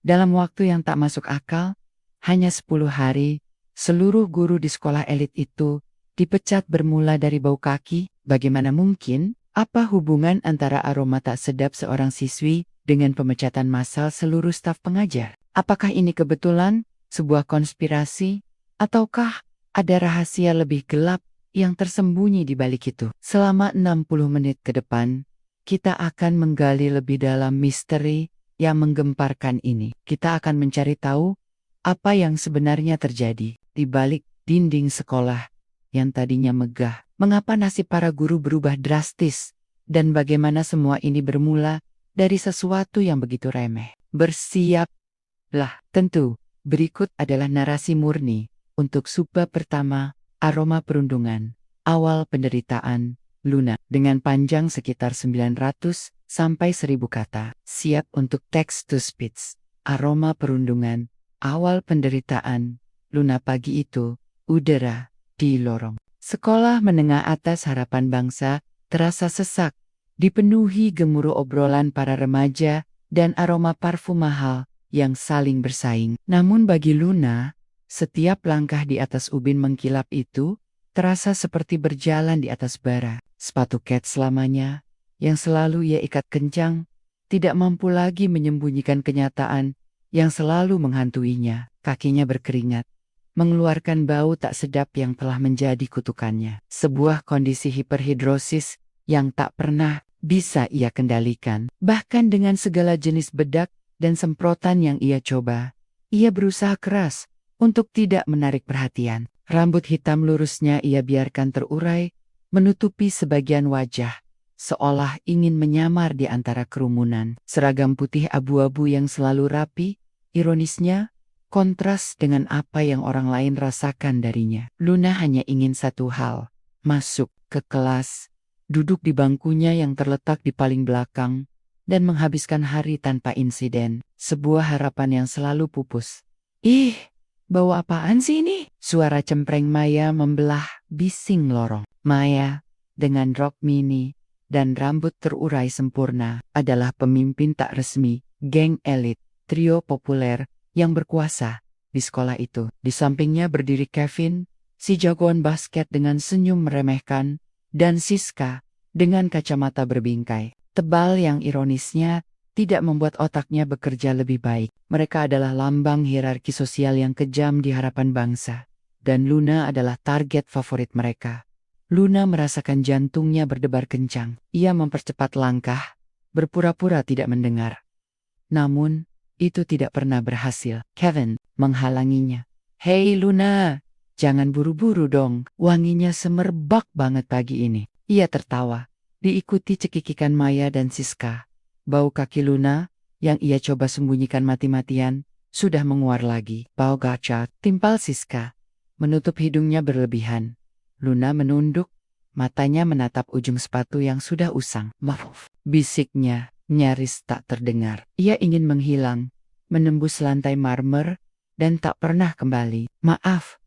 Dalam waktu yang tak masuk akal, hanya 10 hari, seluruh guru di sekolah elit itu dipecat bermula dari bau kaki. Bagaimana mungkin? Apa hubungan antara aroma tak sedap seorang siswi dengan pemecatan massal seluruh staf pengajar? Apakah ini kebetulan, sebuah konspirasi, ataukah ada rahasia lebih gelap yang tersembunyi di balik itu? Selama 60 menit ke depan, kita akan menggali lebih dalam misteri yang menggemparkan ini. Kita akan mencari tahu apa yang sebenarnya terjadi di balik dinding sekolah yang tadinya megah. Mengapa nasib para guru berubah drastis? Dan bagaimana semua ini bermula dari sesuatu yang begitu remeh? Bersiaplah, tentu. Berikut adalah narasi murni untuk subbab pertama, aroma perundungan. Awal penderitaan, Luna. Dengan panjang sekitar 900 sampai 1000 kata. Siap untuk text to speech. Aroma perundungan. Awal penderitaan, Luna. Pagi itu, udara di lorong sekolah menengah atas Harapan Bangsa terasa sesak, dipenuhi gemuruh obrolan para remaja dan aroma parfum mahal yang saling bersaing. Namun bagi Luna, setiap langkah di atas ubin mengkilap itu terasa seperti berjalan di atas bara. Sepatu Kate selamanya, yang selalu ia ikat kencang, tidak mampu lagi menyembunyikan kenyataan yang selalu menghantuinya. Kakinya berkeringat, mengeluarkan bau tak sedap yang telah menjadi kutukannya. Sebuah kondisi hiperhidrosis yang tak pernah bisa ia kendalikan. Bahkan dengan segala jenis bedak dan semprotan yang ia coba, ia berusaha keras untuk tidak menarik perhatian. Rambut hitam lurusnya ia biarkan terurai, menutupi sebagian wajah, seolah ingin menyamar di antara kerumunan. Seragam putih abu-abu yang selalu rapi, ironisnya, kontras dengan apa yang orang lain rasakan darinya. Luna hanya ingin satu hal, masuk ke kelas, duduk di bangkunya yang terletak di paling belakang, dan menghabiskan hari tanpa insiden. Sebuah harapan yang selalu pupus. Ih, bau apaan sih ini? Suara cempreng Maya membelah bising lorong. Maya, dengan rok mini dan rambut terurai sempurna, adalah pemimpin tak resmi, geng elit, trio populer yang berkuasa di sekolah itu. Di sampingnya berdiri Kevin, si jagoan basket dengan senyum meremehkan, dan Siska dengan kacamata berbingkai tebal yang ironisnya tidak membuat otaknya bekerja lebih baik. Mereka adalah lambang hierarki sosial yang kejam di Harapan Bangsa, dan Luna adalah target favorit mereka. Luna merasakan jantungnya berdebar kencang. Ia mempercepat langkah, berpura-pura tidak mendengar. Namun, itu tidak pernah berhasil. Kevin menghalanginya. Hei Luna, jangan buru-buru dong. Wanginya semerbak banget pagi ini. Ia tertawa, diikuti cekikikan Maya dan Siska. Bau kaki Luna, yang ia coba sembunyikan mati-matian, sudah menguar lagi. Bau gacha, timpal Siska, menutup hidungnya berlebihan. Luna menunduk, matanya menatap ujung sepatu yang sudah usang. Maaf, bisiknya nyaris tak terdengar. Ia ingin menghilang, menembus lantai marmer, dan tak pernah kembali. Maaf,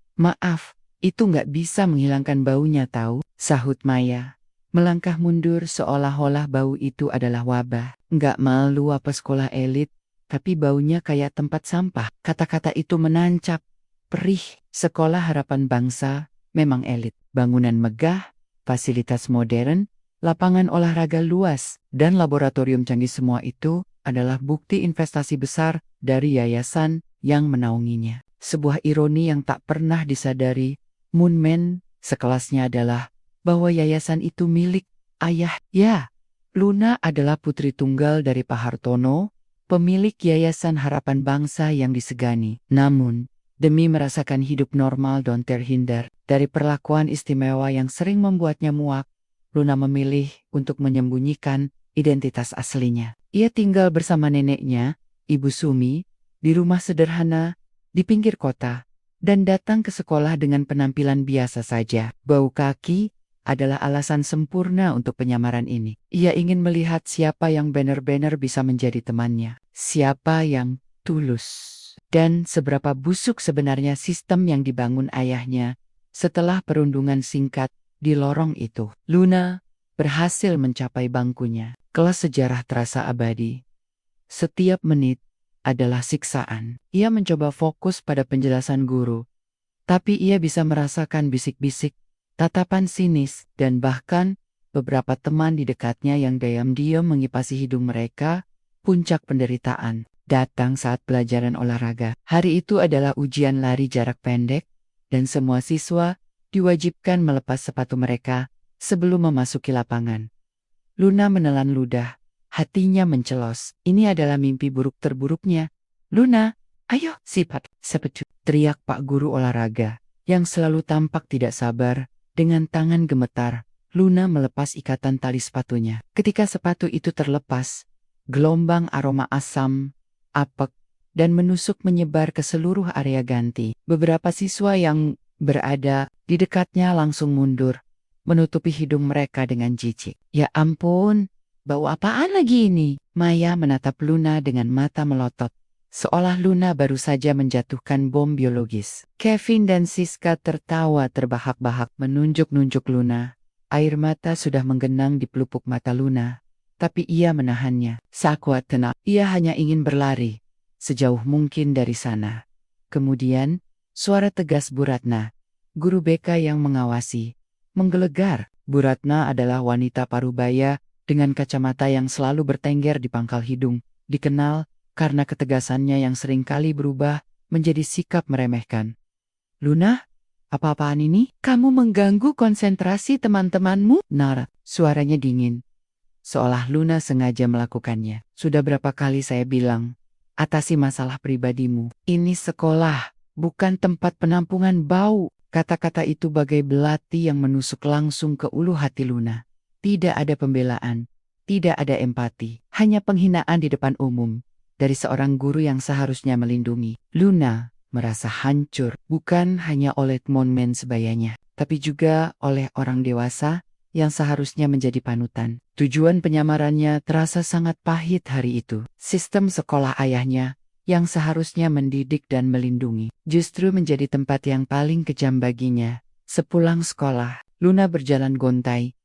itu nggak bisa menghilangkan baunya tahu, sahut Maya. Melangkah mundur seolah-olah bau itu adalah wabah. Nggak malu apa sekolah elit, tapi baunya kayak tempat sampah. Kata-kata itu menancap, perih. Sekolah Harapan Bangsa memang elit. Bangunan megah, fasilitas modern, lapangan olahraga luas, dan laboratorium canggih, semua itu adalah bukti investasi besar dari yayasan yang menaunginya. Sebuah ironi yang tak pernah disadari Moonman sekelasnya adalah bahwa yayasan itu milik ayah. Ya, Luna adalah putri tunggal dari Pak Hartono, pemilik Yayasan Harapan Bangsa yang disegani. Namun, demi merasakan hidup normal dan terhindar dari perlakuan istimewa yang sering membuatnya muak, Luna memilih untuk menyembunyikan identitas aslinya. Ia tinggal bersama neneknya, Ibu Sumi, di rumah sederhana, di pinggir kota, dan datang ke sekolah dengan penampilan biasa saja. Bau kaki adalah alasan sempurna untuk penyamaran ini. Ia ingin melihat siapa yang benar-benar bisa menjadi temannya, siapa yang tulus. Dan seberapa busuk sebenarnya sistem yang dibangun ayahnya setelah perundungan singkat di lorong itu. Luna berhasil mencapai bangkunya. Kelas sejarah terasa abadi. Setiap menit, adalah siksaan. Ia mencoba fokus pada penjelasan guru, tapi ia bisa merasakan bisik-bisik, tatapan sinis, dan bahkan beberapa teman di dekatnya yang diam-diam mengipasi hidung mereka. Puncak penderitaan datang saat pelajaran olahraga. Hari itu adalah ujian lari jarak pendek, dan semua siswa diwajibkan melepas sepatu mereka sebelum memasuki lapangan. Luna menelan ludah, hatinya mencelos. Ini adalah mimpi buruk terburuknya. Luna, ayo, sepatu, teriak Pak Guru olahraga, yang selalu tampak tidak sabar. Dengan tangan gemetar, Luna melepas ikatan tali sepatunya. Ketika sepatu itu terlepas, gelombang aroma asam, apek, dan menusuk menyebar ke seluruh area ganti. Beberapa siswa yang berada di dekatnya langsung mundur, menutupi hidung mereka dengan jijik. Ya ampun, bau apaan lagi ini? Maya menatap Luna dengan mata melotot, seolah Luna baru saja menjatuhkan bom biologis. Kevin dan Siska tertawa terbahak-bahak menunjuk-nunjuk Luna. Air mata sudah menggenang di pelupuk mata Luna, tapi ia menahannya. Sekuat tenaga, ia hanya ingin berlari sejauh mungkin dari sana. Kemudian, suara tegas Bu Ratna, guru BK yang mengawasi, menggelegar. Bu Ratna adalah wanita parubaya dengan kacamata yang selalu bertengger di pangkal hidung, dikenal karena ketegasannya yang seringkali berubah menjadi sikap meremehkan. Luna, apa-apaan ini? Kamu mengganggu konsentrasi teman-temanmu? Nara, suaranya dingin, seolah Luna sengaja melakukannya. Sudah berapa kali saya bilang, atasi masalah pribadimu. Ini sekolah, bukan tempat penampungan bau. Kata-kata itu bagai belati yang menusuk langsung ke ulu hati Luna. Tidak ada pembelaan, tidak ada empati, hanya penghinaan di depan umum dari seorang guru yang seharusnya melindungi. Luna merasa hancur, bukan hanya oleh momen sebayanya, tapi juga oleh orang dewasa yang seharusnya menjadi panutan. Tujuan penyamarannya terasa sangat pahit hari itu. Sistem sekolah ayahnya yang seharusnya mendidik dan melindungi, justru menjadi tempat yang paling kejam baginya. Sepulang sekolah, Luna berjalan gontai.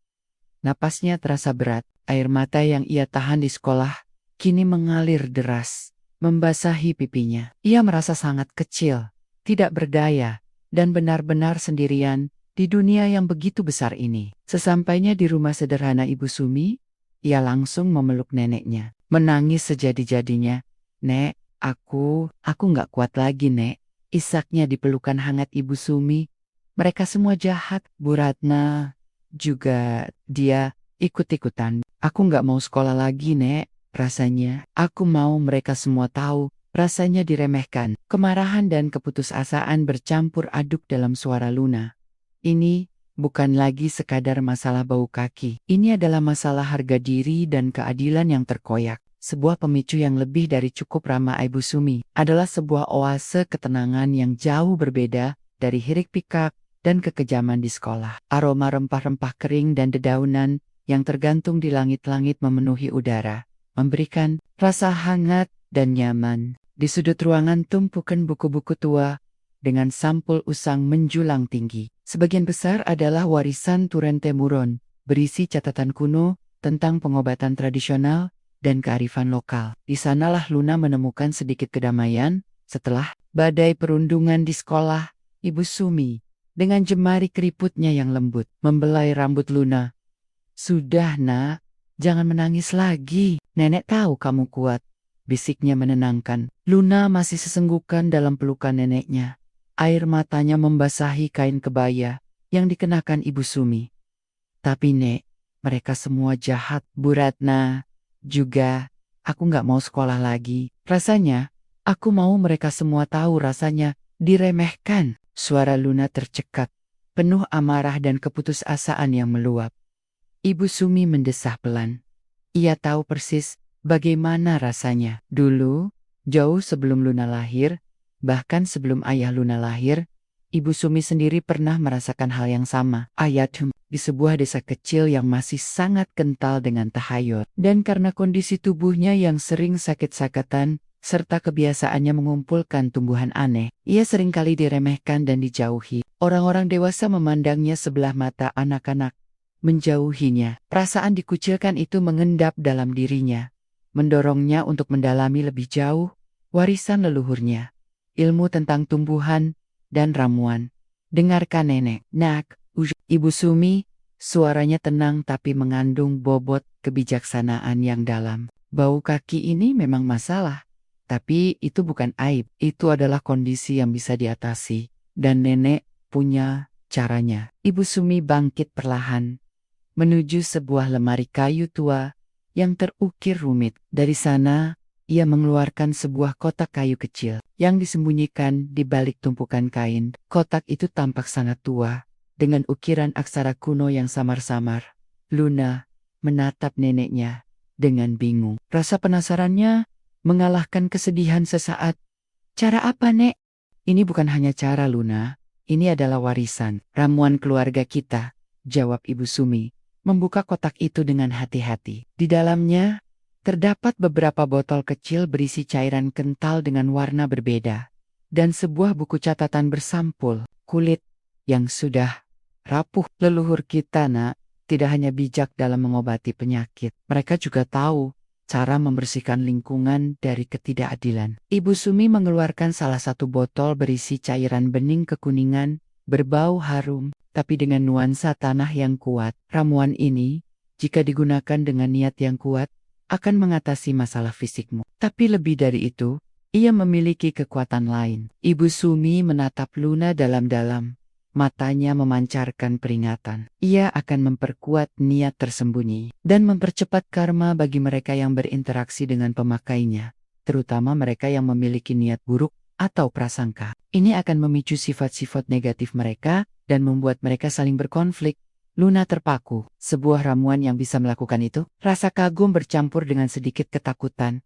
Napasnya terasa berat, air mata yang ia tahan di sekolah kini mengalir deras, membasahi pipinya. Ia merasa sangat kecil, tidak berdaya, dan benar-benar sendirian di dunia yang begitu besar ini. Sesampainya di rumah sederhana Ibu Sumi, ia langsung memeluk neneknya, menangis sejadi-jadinya. Nek, aku nggak kuat lagi, Nek. Isaknya di pelukan hangat Ibu Sumi. Mereka semua jahat. Bu Ratna juga dia ikut-ikutan. Aku nggak mau sekolah lagi, Nek. Rasanya aku mau mereka semua tahu. Rasanya diremehkan. Kemarahan dan keputusasaan bercampur aduk dalam suara Luna. Ini bukan lagi sekadar masalah bau kaki. Ini adalah masalah harga diri dan keadilan yang terkoyak. Sebuah pemicu yang lebih dari cukup ramah Ibu Sumi adalah sebuah oase ketenangan yang jauh berbeda dari hiruk-pikuk dan kekejaman di sekolah. Aroma rempah-rempah kering dan dedaunan yang tergantung di langit-langit memenuhi udara, memberikan rasa hangat dan nyaman. Di sudut ruangan tumpukan buku-buku tua dengan sampul usang menjulang tinggi. Sebagian besar adalah warisan turun temurun, berisi catatan kuno tentang pengobatan tradisional dan kearifan lokal. Di sanalah Luna menemukan sedikit kedamaian setelah badai perundungan di sekolah. Ibu Sumi, dengan jemari keriputnya yang lembut, membelai rambut Luna. Sudah, Nak, jangan menangis lagi. Nenek tahu kamu kuat, bisiknya menenangkan. Luna masih sesenggukan dalam pelukan neneknya. Air matanya membasahi kain kebaya yang dikenakan Ibu Sumi. Tapi Nek, mereka semua jahat. Bu Ratna juga, aku nggak mau sekolah lagi. Rasanya, aku mau mereka semua tahu rasanya diremehkan. Suara Luna tercekat, penuh amarah dan keputusasaan yang meluap. Ibu Sumi mendesah pelan. Ia tahu persis bagaimana rasanya. Dulu, jauh sebelum Luna lahir, bahkan sebelum ayah Luna lahir, Ibu Sumi sendiri pernah merasakan hal yang sama. Ayatum, di sebuah desa kecil yang masih sangat kental dengan tahayul. Dan karena kondisi tubuhnya yang sering sakit-sakatan, serta kebiasaannya mengumpulkan tumbuhan aneh, ia seringkali diremehkan dan dijauhi. Orang-orang dewasa memandangnya sebelah mata, anak-anak menjauhinya. Perasaan dikucilkan itu mengendap dalam dirinya, mendorongnya untuk mendalami lebih jauh warisan leluhurnya, ilmu tentang tumbuhan dan ramuan. Dengarkan nenek. Nak, Ibu Sumi, suaranya tenang tapi mengandung bobot kebijaksanaan yang dalam. Bau kaki ini memang masalah, tapi itu bukan aib. Itu adalah kondisi yang bisa diatasi. Dan nenek punya caranya. Ibu Sumi bangkit perlahan, menuju sebuah lemari kayu tua yang terukir rumit. Dari sana, ia mengeluarkan sebuah kotak kayu kecil yang disembunyikan di balik tumpukan kain. Kotak itu tampak sangat tua, dengan ukiran aksara kuno yang samar-samar. Luna menatap neneknya dengan bingung. Rasa penasarannya mengalahkan kesedihan sesaat. Cara apa, Nek? Ini bukan hanya cara, Luna. Ini adalah warisan, ramuan keluarga kita, jawab Ibu Sumi, membuka kotak itu dengan hati-hati. Di dalamnya terdapat beberapa botol kecil berisi cairan kental dengan warna berbeda, dan sebuah buku catatan bersampul kulit yang sudah rapuh. Leluhur kita, Nak, tidak hanya bijak dalam mengobati penyakit, mereka juga tahu cara membersihkan lingkungan dari ketidakadilan. Ibu Sumi mengeluarkan salah satu botol berisi cairan bening kekuningan, berbau harum, tapi dengan nuansa tanah yang kuat. Ramuan ini, jika digunakan dengan niat yang kuat, akan mengatasi masalah fisikmu. Tapi lebih dari itu, ia memiliki kekuatan lain. Ibu Sumi menatap Luna dalam-dalam. Matanya memancarkan peringatan. Ia akan memperkuat niat tersembunyi dan mempercepat karma bagi mereka yang berinteraksi dengan pemakainya, terutama mereka yang memiliki niat buruk atau prasangka. Ini akan memicu sifat-sifat negatif mereka dan membuat mereka saling berkonflik. Luna terpaku. Sebuah ramuan yang bisa melakukan itu? Rasa kagum bercampur dengan sedikit ketakutan.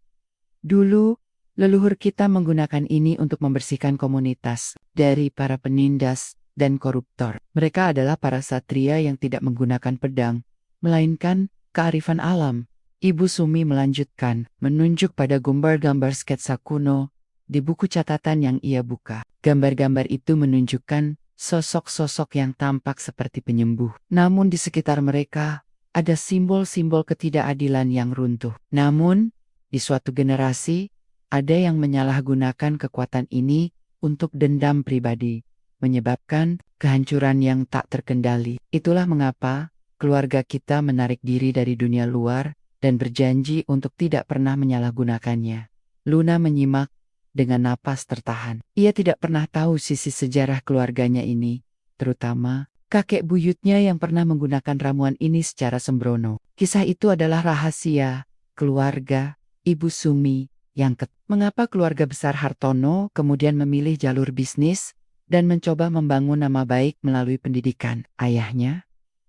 Dulu, leluhur kita menggunakan ini untuk membersihkan komunitas dari para penindas dan koruptor. Mereka adalah para satria yang tidak menggunakan pedang, melainkan kearifan alam. Ibu Sumi melanjutkan, menunjuk pada gambar-gambar sketsa kuno di buku catatan yang ia buka. Gambar-gambar itu menunjukkan sosok-sosok yang tampak seperti penyembuh. Namun di sekitar mereka, ada simbol-simbol ketidakadilan yang runtuh. Namun, di suatu generasi, ada yang menyalahgunakan kekuatan ini untuk dendam pribadi, menyebabkan kehancuran yang tak terkendali. Itulah mengapa keluarga kita menarik diri dari dunia luar dan berjanji untuk tidak pernah menyalahgunakannya. Luna menyimak dengan napas tertahan. Ia tidak pernah tahu sisi sejarah keluarganya ini, terutama kakek buyutnya yang pernah menggunakan ramuan ini secara sembrono. Kisah itu adalah rahasia keluarga Ibu Sumi yang Mengapa keluarga besar Hartono kemudian memilih jalur bisnis dan mencoba membangun nama baik melalui pendidikan? Ayahnya,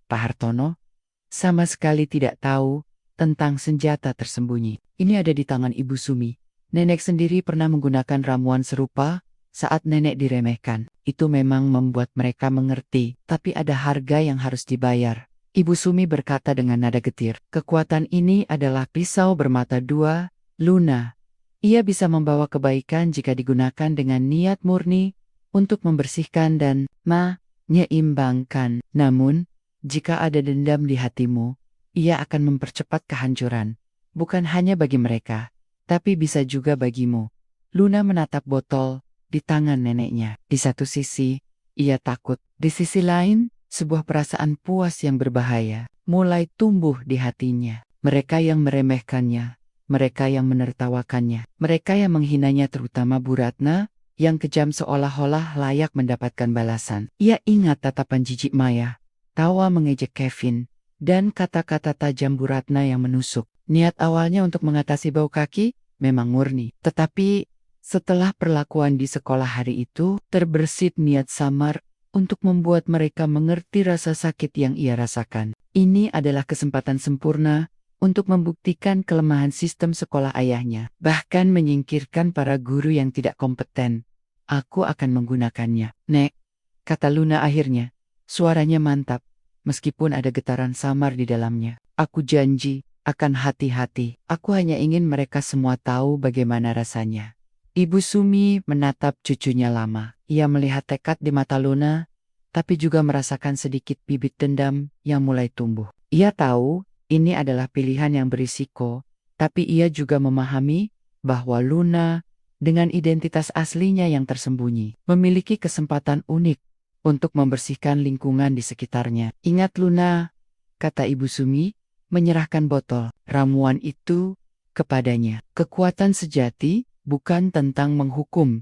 Pak Hartono, sama sekali tidak tahu tentang senjata tersembunyi. Ini ada di tangan Ibu Sumi. Nenek sendiri pernah menggunakan ramuan serupa saat nenek diremehkan. Itu memang membuat mereka mengerti, tapi ada harga yang harus dibayar. Ibu Sumi berkata dengan nada getir, kekuatan ini adalah pisau bermata dua, Luna. Ia bisa membawa kebaikan jika digunakan dengan niat murni untuk membersihkan dan menyeimbangkan. Namun, jika ada dendam di hatimu, ia akan mempercepat kehancuran. Bukan hanya bagi mereka, tapi bisa juga bagimu. Luna menatap botol di tangan neneknya. Di satu sisi, ia takut. Di sisi lain, sebuah perasaan puas yang berbahaya mulai tumbuh di hatinya. Mereka yang meremehkannya, mereka yang menertawakannya, mereka yang menghinanya, terutama Bu Ratna, yang kejam seolah-olah layak mendapatkan balasan. Ia ingat tatapan jijik Maya, tawa mengejek Kevin, dan kata-kata tajam Bu Ratna yang menusuk. Niat awalnya untuk mengatasi bau kaki memang murni, tetapi setelah perlakuan di sekolah hari itu, terbersit niat samar untuk membuat mereka mengerti rasa sakit yang ia rasakan. Ini adalah kesempatan sempurna untuk membuktikan kelemahan sistem sekolah ayahnya, bahkan menyingkirkan para guru yang tidak kompeten. Aku akan menggunakannya, Nek, kata Luna akhirnya. Suaranya mantap, meskipun ada getaran samar di dalamnya. Aku janji akan hati-hati. Aku hanya ingin mereka semua tahu bagaimana rasanya. Ibu Sumi menatap cucunya lama. Ia melihat tekad di mata Luna, tapi juga merasakan sedikit bibit dendam yang mulai tumbuh. Ia tahu ini adalah pilihan yang berisiko, tapi ia juga memahami bahwa Luna dengan identitas aslinya yang tersembunyi, memiliki kesempatan unik untuk membersihkan lingkungan di sekitarnya. Ingat Luna, kata Ibu Sumi, menyerahkan botol ramuan itu kepadanya. Kekuatan sejati bukan tentang menghukum,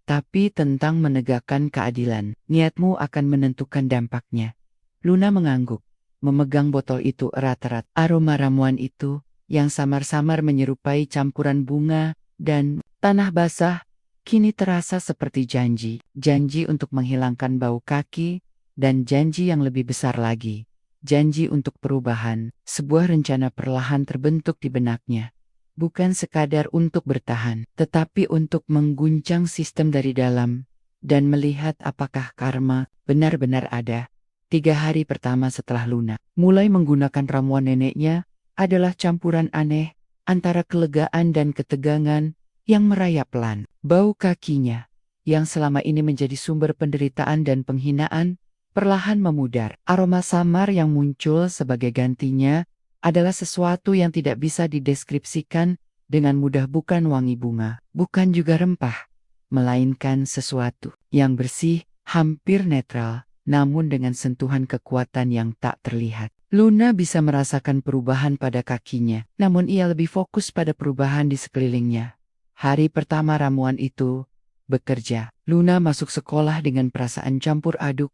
tapi tentang menegakkan keadilan. Niatmu akan menentukan dampaknya. Luna mengangguk, memegang botol itu erat-erat. Aroma ramuan itu, yang samar-samar menyerupai campuran bunga dan tanah basah, kini terasa seperti janji. Janji untuk menghilangkan bau kaki, dan janji yang lebih besar lagi. Janji untuk perubahan, sebuah rencana perlahan terbentuk di benaknya. Bukan sekadar untuk bertahan, tetapi untuk mengguncang sistem dari dalam, dan melihat apakah karma benar-benar ada. 3 hari pertama setelah Luna mulai menggunakan ramuan neneknya adalah campuran aneh antara kelegaan dan ketegangan yang merayap pelan. Bau kakinya, yang selama ini menjadi sumber penderitaan dan penghinaan, perlahan memudar. Aroma samar yang muncul sebagai gantinya adalah sesuatu yang tidak bisa dideskripsikan dengan mudah, bukan wangi bunga, bukan juga rempah, melainkan sesuatu yang bersih, hampir netral, namun dengan sentuhan kekuatan yang tak terlihat. Luna bisa merasakan perubahan pada kakinya, namun ia lebih fokus pada perubahan di sekelilingnya. Hari pertama ramuan itu bekerja. Luna masuk sekolah dengan perasaan campur aduk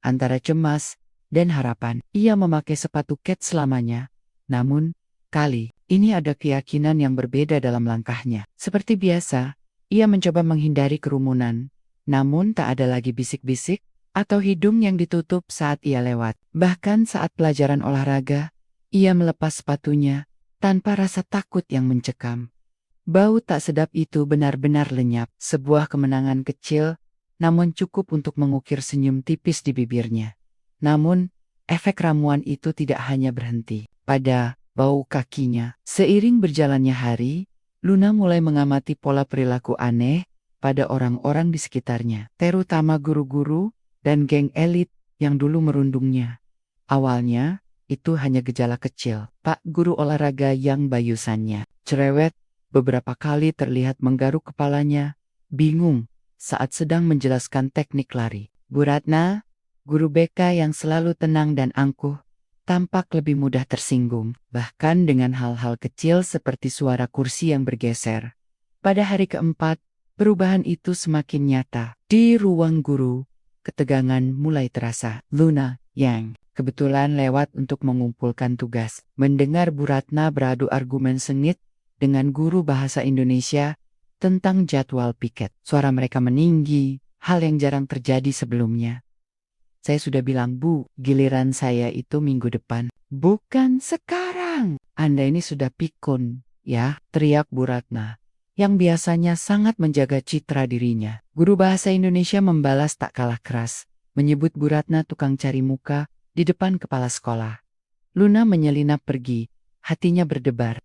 antara cemas dan harapan. Ia memakai sepatu kets selamanya. Namun, kali ini ada keyakinan yang berbeda dalam langkahnya. Seperti biasa, ia mencoba menghindari kerumunan. Namun tak ada lagi bisik-bisik atau hidung yang ditutup saat ia lewat. Bahkan saat pelajaran olahraga, ia melepas sepatunya tanpa rasa takut yang mencekam. Bau tak sedap itu benar-benar lenyap. Sebuah kemenangan kecil, namun cukup untuk mengukir senyum tipis di bibirnya. Namun, efek ramuan itu tidak hanya berhenti pada bau kakinya. Seiring berjalannya hari, Luna mulai mengamati pola perilaku aneh pada orang-orang di sekitarnya, terutama guru-guru dan geng elit yang dulu merundungnya. Awalnya, itu hanya gejala kecil. Pak guru olahraga yang bayusannya cerewet, beberapa kali terlihat menggaruk kepalanya, bingung saat sedang menjelaskan teknik lari. Bu Ratna, guru BK yang selalu tenang dan angkuh, tampak lebih mudah tersinggung, bahkan dengan hal-hal kecil seperti suara kursi yang bergeser. Pada hari keempat, perubahan itu semakin nyata. Di ruang guru, ketegangan mulai terasa. Luna, yang kebetulan lewat untuk mengumpulkan tugas, mendengar Bu Ratna beradu argumen sengit dengan guru bahasa Indonesia tentang jadwal piket. Suara mereka meninggi, hal yang jarang terjadi sebelumnya. Saya sudah bilang, Bu, giliran saya itu minggu depan. Bukan sekarang. Anda ini sudah pikun, ya, teriak Bu Ratna, yang biasanya sangat menjaga citra dirinya. Guru bahasa Indonesia membalas tak kalah keras, menyebut Bu Ratna tukang cari muka di depan kepala sekolah. Luna menyelinap pergi, hatinya berdebar.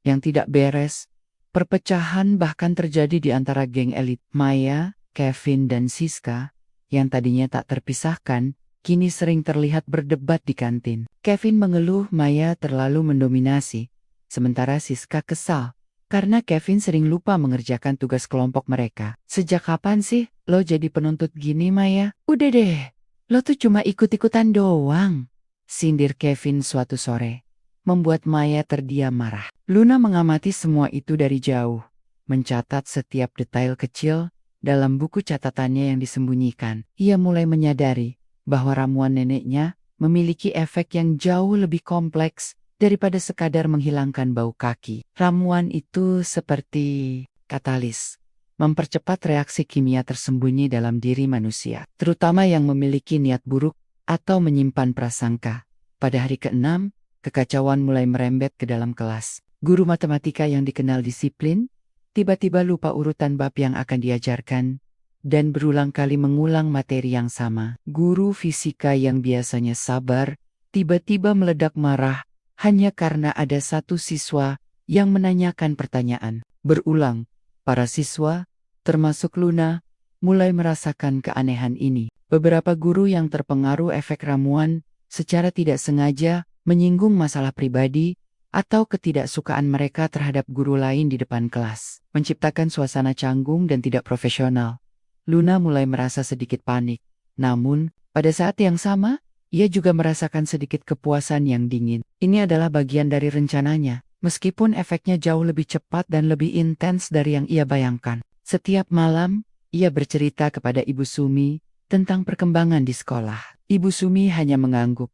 Yang tidak beres. Perpecahan bahkan terjadi di antara geng elit. Maya, Kevin, dan Siska, yang tadinya tak terpisahkan, kini sering terlihat berdebat di kantin. Kevin mengeluh Maya terlalu mendominasi, sementara Siska kesal karena Kevin sering lupa mengerjakan tugas kelompok mereka. Sejak kapan sih lo jadi penuntut gini, Maya? Udah deh, lo tuh cuma ikut-ikutan doang, sindir Kevin suatu sore, membuat Maya terdiam marah. Luna mengamati semua itu dari jauh, mencatat setiap detail kecil dalam buku catatannya yang disembunyikan. Ia mulai menyadari bahwa ramuan neneknya memiliki efek yang jauh lebih kompleks daripada sekadar menghilangkan bau kaki. Ramuan itu seperti katalis, mempercepat reaksi kimia tersembunyi dalam diri manusia, terutama yang memiliki niat buruk atau menyimpan prasangka. Pada hari ke-6, kekacauan mulai merembet ke dalam kelas. Guru matematika yang dikenal disiplin tiba-tiba lupa urutan bab yang akan diajarkan, dan berulang kali mengulang materi yang sama. Guru fisika yang biasanya sabar, tiba-tiba meledak marah, hanya karena ada satu siswa yang menanyakan pertanyaan berulang. Para siswa, termasuk Luna, mulai merasakan keanehan ini. Beberapa guru yang terpengaruh efek ramuan, secara tidak sengaja, menyinggung masalah pribadi, atau ketidaksukaan mereka terhadap guru lain di depan kelas, menciptakan suasana canggung dan tidak profesional. Luna mulai merasa sedikit panik. Namun, pada saat yang sama, ia juga merasakan sedikit kepuasan yang dingin. Ini adalah bagian dari rencananya, meskipun efeknya jauh lebih cepat dan lebih intens dari yang ia bayangkan. Setiap malam, ia bercerita kepada Ibu Sumi tentang perkembangan di sekolah. Ibu Sumi hanya mengangguk,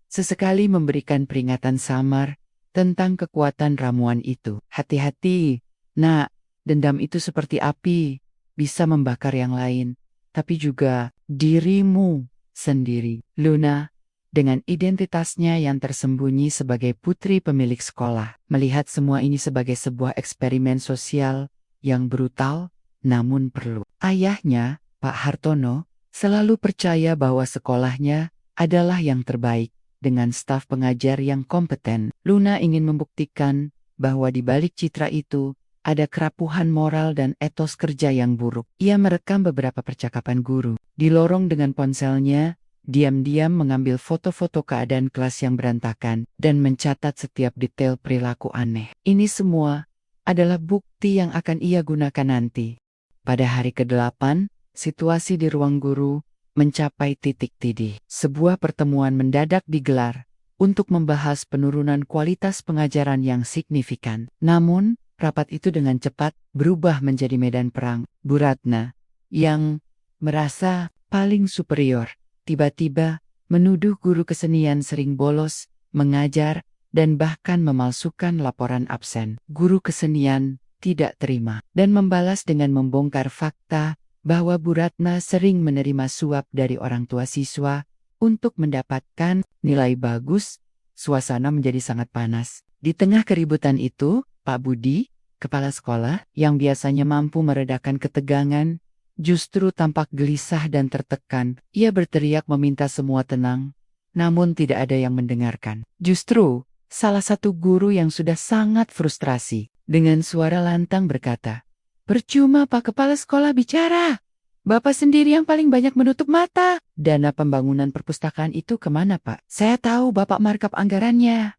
sesekali memberikan peringatan samar tentang kekuatan ramuan itu. Hati-hati, nak, dendam itu seperti api, bisa membakar yang lain, tapi juga dirimu sendiri. Luna, dengan identitasnya yang tersembunyi sebagai putri pemilik sekolah, melihat semua ini sebagai sebuah eksperimen sosial yang brutal, namun perlu. Ayahnya, Pak Hartono, selalu percaya bahwa sekolahnya adalah yang terbaik, dengan staf pengajar yang kompeten. Luna ingin membuktikan bahwa di balik citra itu ada kerapuhan moral dan etos kerja yang buruk. Ia merekam beberapa percakapan guru. Di lorong dengan ponselnya, diam-diam mengambil foto-foto keadaan kelas yang berantakan dan mencatat setiap detail perilaku aneh. Ini semua adalah bukti yang akan ia gunakan nanti. Pada hari ke-8, situasi di ruang guru mencapai titik tidih. Sebuah pertemuan mendadak digelar untuk membahas penurunan kualitas pengajaran yang signifikan. Namun, rapat itu dengan cepat berubah menjadi medan perang. Bu Ratna, yang merasa paling superior, tiba-tiba menuduh guru kesenian sering bolos, mengajar, dan bahkan memalsukan laporan absen. Guru kesenian tidak terima dan membalas dengan membongkar fakta bahwa Bu Ratna sering menerima suap dari orang tua siswa untuk mendapatkan nilai bagus. Suasana menjadi sangat panas. Di tengah keributan itu, Pak Budi, kepala sekolah, yang biasanya mampu meredakan ketegangan, justru tampak gelisah dan tertekan. Ia berteriak meminta semua tenang, namun tidak ada yang mendengarkan. Justru, salah satu guru yang sudah sangat frustrasi, dengan suara lantang berkata, "Percuma Pak Kepala Sekolah bicara. Bapak sendiri yang paling banyak menutup mata. Dana pembangunan perpustakaan itu kemana Pak? Saya tahu Bapak markup anggarannya."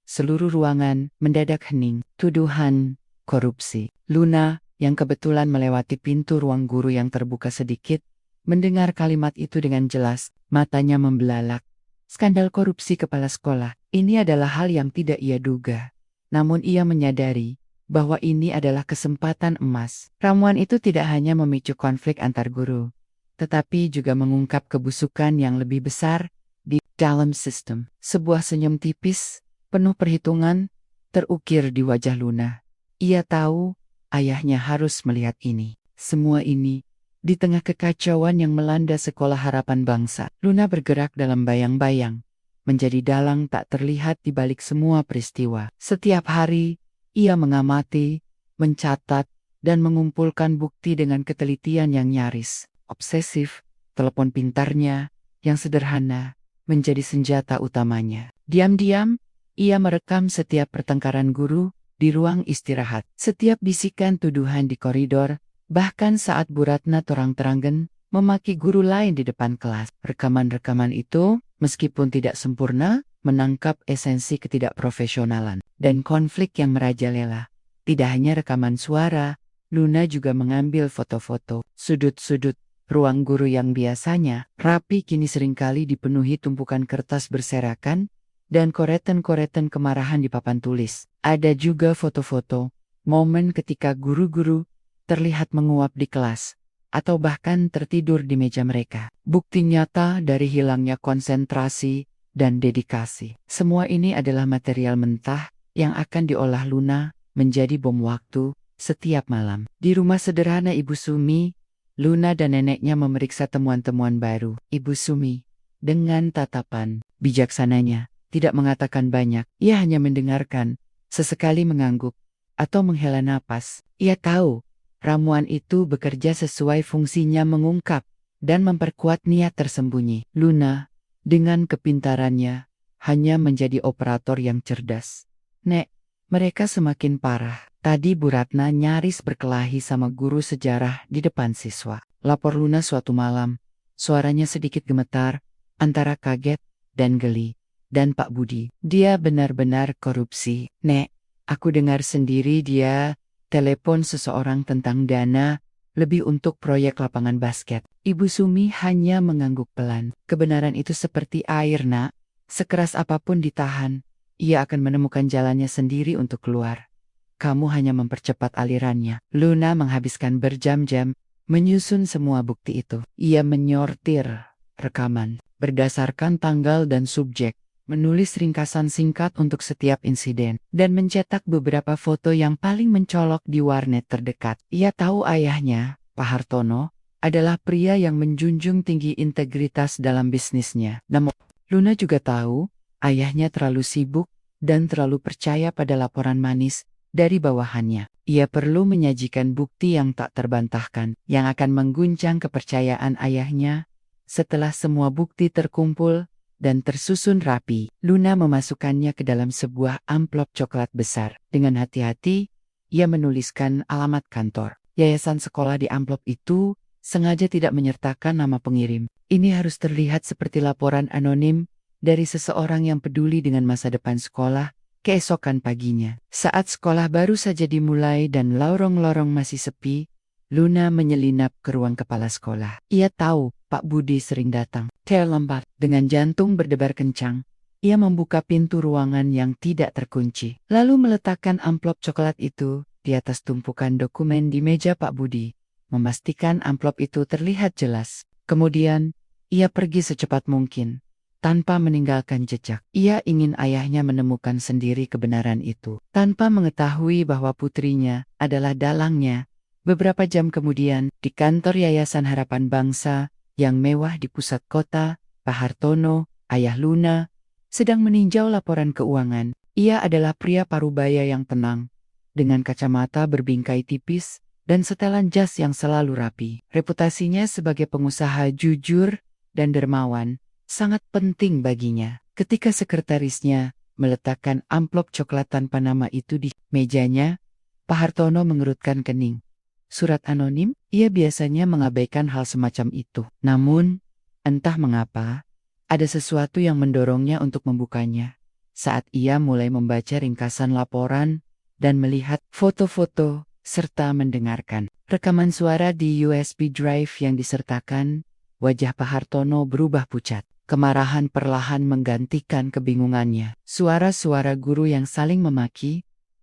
Seluruh ruangan mendadak hening. Tuduhan korupsi. Luna, yang kebetulan melewati pintu ruang guru yang terbuka sedikit, mendengar kalimat itu dengan jelas, matanya membelalak. Skandal korupsi kepala sekolah, ini adalah hal yang tidak ia duga. Namun ia menyadari bahwa ini adalah kesempatan emas. Ramuan itu tidak hanya memicu konflik antar guru, tetapi juga mengungkap kebusukan yang lebih besar di dalam sistem. Sebuah senyum tipis, penuh perhitungan, terukir di wajah Luna. Ia tahu ayahnya harus melihat ini. Semua ini di tengah kekacauan yang melanda sekolah harapan bangsa. Luna bergerak dalam bayang-bayang, menjadi dalang tak terlihat di balik semua peristiwa. Setiap hari, ia mengamati, mencatat, dan mengumpulkan bukti dengan ketelitian yang nyaris obsesif. Telepon pintarnya, yang sederhana, menjadi senjata utamanya. Diam-diam, ia merekam setiap pertengkaran guru di ruang istirahat, setiap bisikan tuduhan di koridor, bahkan saat Bu Ratna terang-terangan memaki guru lain di depan kelas. Rekaman-rekaman itu, meskipun tidak sempurna, menangkap esensi ketidakprofesionalan dan konflik yang merajalela. Tidak hanya rekaman suara, Luna juga mengambil foto-foto. Sudut-sudut ruang guru yang biasanya rapi kini seringkali dipenuhi tumpukan kertas berserakan dan koretan-koretan kemarahan di papan tulis. Ada juga foto-foto momen ketika guru-guru terlihat menguap di kelas, atau bahkan tertidur di meja mereka. Bukti nyata dari hilangnya konsentrasi dan dedikasi. Semua ini adalah material mentah yang akan diolah Luna menjadi bom waktu setiap malam. Di rumah sederhana Ibu Sumi, Luna dan neneknya memeriksa temuan-temuan baru. Ibu Sumi, dengan tatapan bijaksananya, tidak mengatakan banyak. Ia hanya mendengarkan, sesekali mengangguk, atau menghela napas. Ia tahu, ramuan itu bekerja sesuai fungsinya mengungkap dan memperkuat niat tersembunyi. Luna, dengan kepintarannya, hanya menjadi operator yang cerdas. "Nek, mereka semakin parah. Tadi Bu Ratna nyaris berkelahi sama guru sejarah di depan siswa," lapor Luna suatu malam. Suaranya sedikit gemetar, antara kaget dan geli. dan Pak Budi. Dia benar-benar korupsi. Nek, aku dengar sendiri dia telepon seseorang tentang dana lebih untuk proyek lapangan basket. Ibu Sumi hanya mengangguk pelan. Kebenaran itu seperti air, Nak. Sekeras apapun ditahan, ia akan menemukan jalannya sendiri untuk keluar. Kamu hanya mempercepat alirannya. Luna menghabiskan berjam-jam menyusun semua bukti itu. Ia menyortir rekaman berdasarkan tanggal dan subjek, menulis ringkasan singkat untuk setiap insiden, dan mencetak beberapa foto yang paling mencolok di warnet terdekat. Ia tahu ayahnya, Pak Hartono, adalah pria yang menjunjung tinggi integritas dalam bisnisnya. Namun, Luna juga tahu, ayahnya terlalu sibuk dan terlalu percaya pada laporan manis dari bawahannya. Ia perlu menyajikan bukti yang tak terbantahkan, yang akan mengguncang kepercayaan ayahnya. Setelah semua bukti terkumpul dan tersusun rapi, Luna memasukkannya ke dalam sebuah amplop coklat besar. Dengan hati-hati, ia menuliskan alamat kantor, yayasan sekolah di amplop itu, sengaja tidak menyertakan nama pengirim. Ini harus terlihat seperti laporan anonim dari seseorang yang peduli dengan masa depan sekolah. Keesokan paginya, saat sekolah baru saja dimulai dan lorong-lorong masih sepi, Luna menyelinap ke ruang kepala sekolah. Ia tahu Pak Budi sering datang. Terlambat, dengan jantung berdebar kencang, ia membuka pintu ruangan yang tidak terkunci, lalu meletakkan amplop coklat itu di atas tumpukan dokumen di meja Pak Budi, memastikan amplop itu terlihat jelas. Kemudian, ia pergi secepat mungkin. Tanpa meninggalkan jejak, ia ingin ayahnya menemukan sendiri kebenaran itu. Tanpa mengetahui bahwa putrinya adalah dalangnya, beberapa jam kemudian, di kantor Yayasan Harapan Bangsa, yang mewah di pusat kota, Pak Hartono, ayah Luna, sedang meninjau laporan keuangan. Ia adalah pria parubaya yang tenang, dengan kacamata berbingkai tipis, dan setelan jas yang selalu rapi. Reputasinya sebagai pengusaha jujur dan dermawan sangat penting baginya. Ketika sekretarisnya meletakkan amplop coklat tanpa nama itu di mejanya, Pak Hartono mengerutkan kening. Surat anonim, ia biasanya mengabaikan hal semacam itu. Namun, entah mengapa, ada sesuatu yang mendorongnya untuk membukanya. Saat ia mulai membaca ringkasan laporan dan melihat foto-foto serta mendengarkan rekaman suara di USB drive yang disertakan, wajah Pak Hartono berubah pucat. Kemarahan perlahan menggantikan kebingungannya. Suara-suara guru yang saling memaki,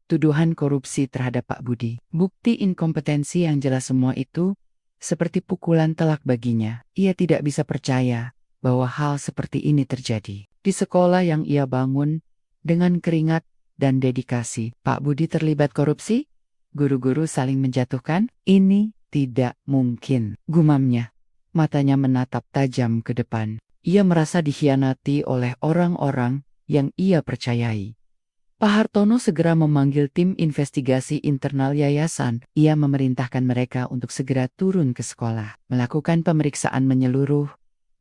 tuduhan korupsi terhadap Pak Budi, bukti inkompetensi yang jelas, semua itu seperti pukulan telak baginya. Ia tidak bisa percaya bahwa hal seperti ini terjadi di sekolah yang ia bangun dengan keringat dan dedikasi. Pak Budi terlibat korupsi? Guru-guru saling menjatuhkan? Ini tidak mungkin, gumamnya. Matanya menatap tajam ke depan. Ia merasa dikhianati oleh orang-orang yang ia percayai. Pak Hartono segera memanggil tim investigasi internal yayasan. Ia memerintahkan mereka untuk segera turun ke sekolah, melakukan pemeriksaan menyeluruh,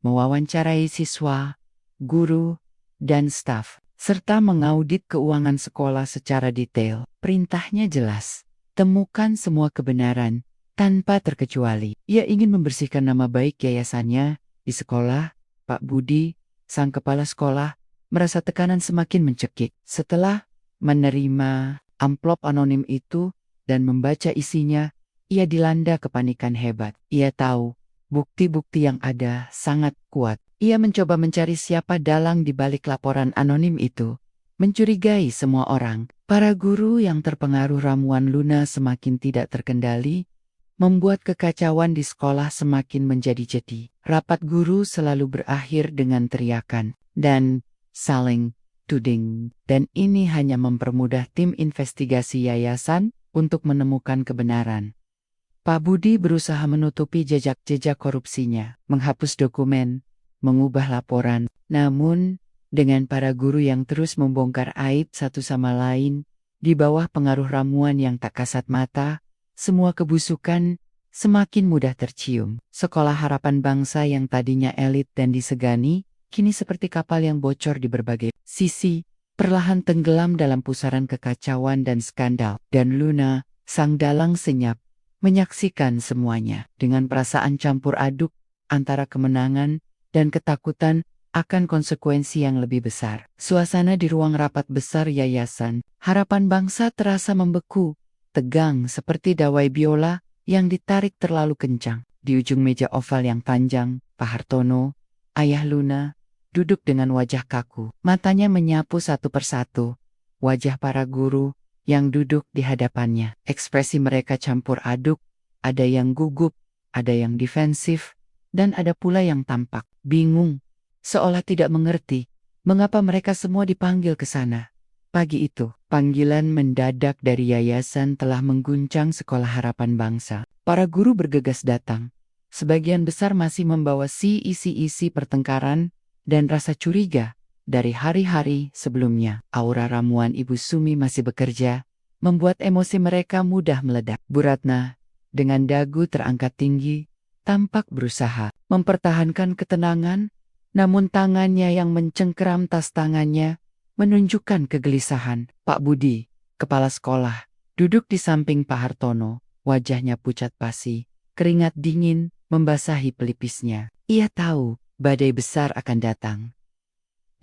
mewawancarai siswa, guru, dan staf, serta mengaudit keuangan sekolah secara detail. Perintahnya jelas, temukan semua kebenaran, tanpa terkecuali. Ia ingin membersihkan nama baik yayasannya di sekolah. Pak Budi, sang kepala sekolah, merasa tekanan semakin mencekik. Setelah menerima amplop anonim itu dan membaca isinya, ia dilanda kepanikan hebat. Ia tahu bukti-bukti yang ada sangat kuat. Ia mencoba mencari siapa dalang di balik laporan anonim itu. Mencurigai semua orang. Para guru yang terpengaruh ramuan Luna semakin tidak terkendali, membuat kekacauan di sekolah semakin menjadi-jadi. Rapat guru selalu berakhir dengan teriakan dan saling tuding, dan ini hanya mempermudah tim investigasi yayasan untuk menemukan kebenaran. Pak Budi berusaha menutupi jejak-jejak korupsinya, menghapus dokumen, mengubah laporan. Namun, dengan para guru yang terus membongkar aib satu sama lain, di bawah pengaruh ramuan yang tak kasat mata, semua kebusukan semakin mudah tercium. Sekolah Harapan Bangsa yang tadinya elit dan disegani, kini seperti kapal yang bocor di berbagai sisi, perlahan tenggelam dalam pusaran kekacauan dan skandal. Dan Luna, sang dalang senyap, menyaksikan semuanya dengan perasaan campur aduk antara kemenangan dan ketakutan. akan konsekuensi yang lebih besar. Suasana di ruang rapat besar Yayasan Harapan Bangsa terasa membeku, tegang seperti dawai biola yang ditarik terlalu kencang. Di ujung meja oval yang panjang, Pak Hartono, ayah Luna, duduk dengan wajah kaku. Matanya menyapu satu persatu wajah para guru yang duduk di hadapannya. Ekspresi mereka campur aduk, ada yang gugup, ada yang defensif, dan ada pula yang tampak bingung, seolah tidak mengerti mengapa mereka semua dipanggil ke sana. Pagi itu, panggilan mendadak dari yayasan telah mengguncang Sekolah Harapan Bangsa. Para guru bergegas datang. Sebagian besar masih membawa isi-isi pertengkaran dan rasa curiga dari hari-hari sebelumnya. Aura ramuan Ibu Sumi masih bekerja, membuat emosi mereka mudah meledak. Bu Ratna, dengan dagu terangkat tinggi, tampak berusaha mempertahankan ketenangan, namun tangannya yang mencengkeram tas tangannya menunjukkan kegelisahan. Pak Budi, kepala sekolah, duduk di samping Pak Hartono, wajahnya pucat pasi, keringat dingin membasahi pelipisnya. Ia tahu badai besar akan datang.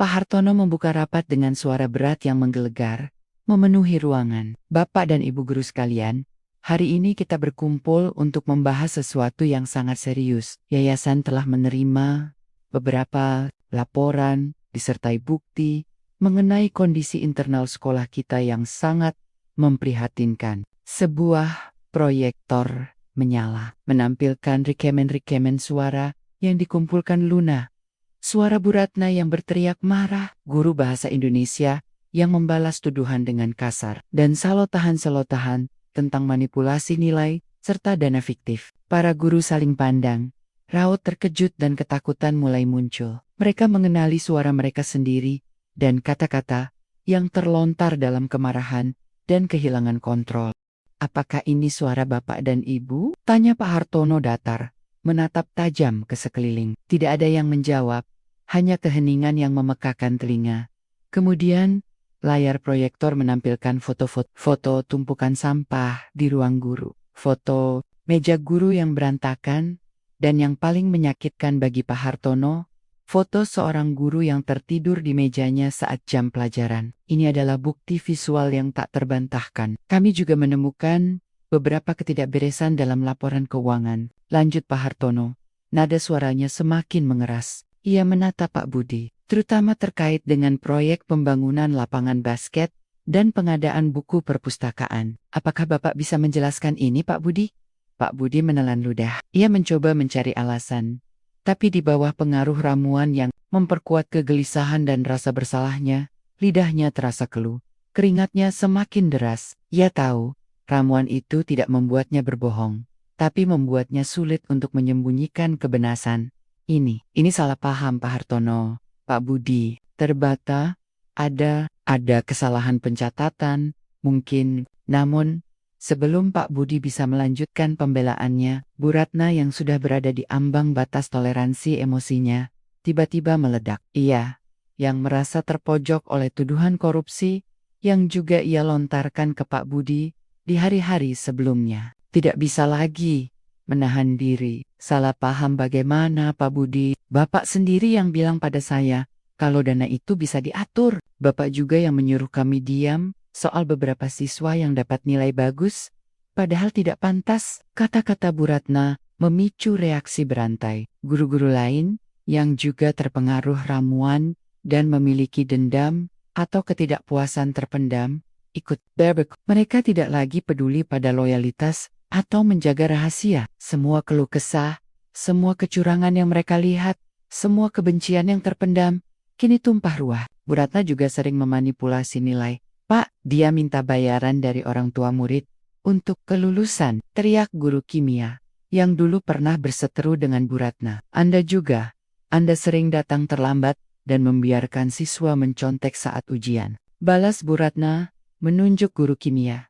Pak Hartono membuka rapat dengan suara berat yang menggelegar, memenuhi ruangan. Bapak dan Ibu guru sekalian, hari ini kita berkumpul untuk membahas sesuatu yang sangat serius. Yayasan telah menerima beberapa laporan disertai bukti mengenai kondisi internal sekolah kita yang sangat memprihatinkan. Sebuah proyektor menyala, menampilkan rekaman suara yang dikumpulkan Luna. Suara Bu Ratna yang berteriak marah, guru bahasa Indonesia yang membalas tuduhan dengan kasar, dan selotahan tentang manipulasi nilai serta dana fiktif. Para guru saling pandang, raut terkejut dan ketakutan mulai muncul. Mereka mengenali suara mereka sendiri, dan kata-kata yang terlontar dalam kemarahan dan kehilangan kontrol. Apakah ini suara Bapak dan Ibu? Tanya Pak Hartono datar, menatap tajam ke sekeliling. Tidak ada yang menjawab, hanya keheningan yang memekakan telinga. Kemudian, layar proyektor menampilkan foto tumpukan sampah di ruang guru. Foto meja guru yang berantakan, dan yang paling menyakitkan bagi Pak Hartono, foto seorang guru yang tertidur di mejanya saat jam pelajaran. Ini adalah bukti visual yang tak terbantahkan. Kami juga menemukan beberapa ketidakberesan dalam laporan keuangan. Lanjut Pak Hartono. Nada suaranya semakin mengeras. Ia menatap Pak Budi, terutama terkait dengan proyek pembangunan lapangan basket dan pengadaan buku perpustakaan. Apakah Bapak bisa menjelaskan ini, Pak Budi? Pak Budi menelan ludah. Ia mencoba mencari alasan. Tapi di bawah pengaruh ramuan yang memperkuat kegelisahan dan rasa bersalahnya, lidahnya terasa keluh. Keringatnya semakin deras. Ia tahu, ramuan itu tidak membuatnya berbohong, tapi membuatnya sulit untuk menyembunyikan kebenaran. Ini salah paham Pak Hartono. Pak Budi, terbata, ada kesalahan pencatatan, mungkin, namun, sebelum Pak Budi bisa melanjutkan pembelaannya, Bu Ratna yang sudah berada di ambang batas toleransi emosinya, tiba-tiba meledak. Ia, yang merasa terpojok oleh tuduhan korupsi, yang juga ia lontarkan ke Pak Budi di hari-hari sebelumnya, tidak bisa lagi menahan diri. Salah paham bagaimana Pak Budi? Bapak sendiri yang bilang pada saya, kalau dana itu bisa diatur. Bapak juga yang menyuruh kami diam soal beberapa siswa yang dapat nilai bagus, padahal tidak pantas. Kata-kata Bu Ratna memicu reaksi berantai. Guru-guru lain yang juga terpengaruh ramuan dan memiliki dendam atau ketidakpuasan terpendam, ikut berbek. Mereka tidak lagi peduli pada loyalitas atau menjaga rahasia. Semua keluh kesah, semua kecurangan yang mereka lihat, semua kebencian yang terpendam, kini tumpah ruah. Bu Ratna juga sering memanipulasi nilai. Pak, dia minta bayaran dari orang tua murid untuk kelulusan, teriak guru kimia yang dulu pernah berseteru dengan Bu Ratna. Anda sering datang terlambat dan membiarkan siswa mencontek saat ujian. Balas Bu Ratna, menunjuk guru kimia.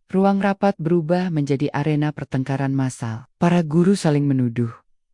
Ruang rapat berubah menjadi arena pertengkaran massal. Para guru saling menuduh,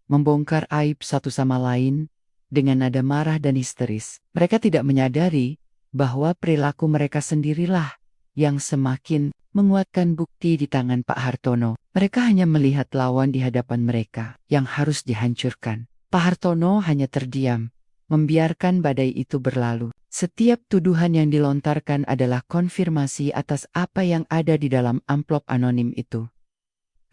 membongkar aib satu sama lain dengan nada marah dan histeris. Mereka tidak menyadari bahwa perilaku mereka sendirilah yang semakin menguatkan bukti di tangan Pak Hartono. Mereka hanya melihat lawan di hadapan mereka yang harus dihancurkan. Pak Hartono hanya terdiam, membiarkan badai itu berlalu. Setiap tuduhan yang dilontarkan adalah konfirmasi atas apa yang ada di dalam amplop anonim itu.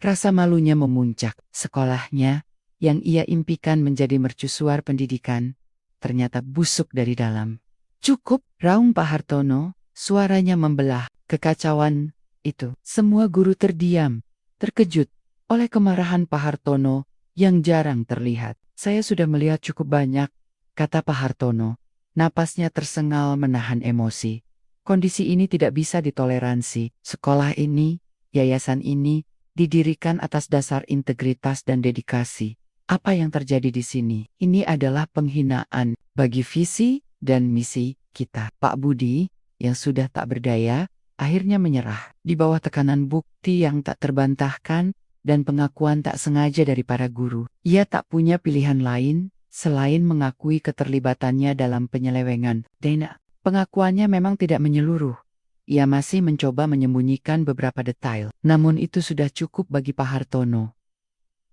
Rasa malunya memuncak. Sekolahnya, yang ia impikan menjadi mercusuar pendidikan, ternyata busuk dari dalam. "Cukup," raung Pak Hartono, suaranya membelah. Kekacauan itu. Semua guru terdiam, terkejut oleh kemarahan Pak Hartono yang jarang terlihat. "Saya sudah melihat cukup banyak," kata Pak Hartono. Napasnya tersengal menahan emosi. "Kondisi ini tidak bisa ditoleransi. Sekolah ini, yayasan ini, didirikan atas dasar integritas dan dedikasi. Apa yang terjadi di sini? Ini adalah penghinaan bagi visi dan misi kita." Pak Budi, yang sudah tak berdaya, akhirnya menyerah. Di bawah tekanan bukti yang tak terbantahkan dan pengakuan tak sengaja dari para guru, ia tak punya pilihan lain selain mengakui keterlibatannya dalam penyelewengan. Pengakuannya memang tidak menyeluruh. Ia masih mencoba menyembunyikan beberapa detail. Namun itu sudah cukup bagi Pak Hartono.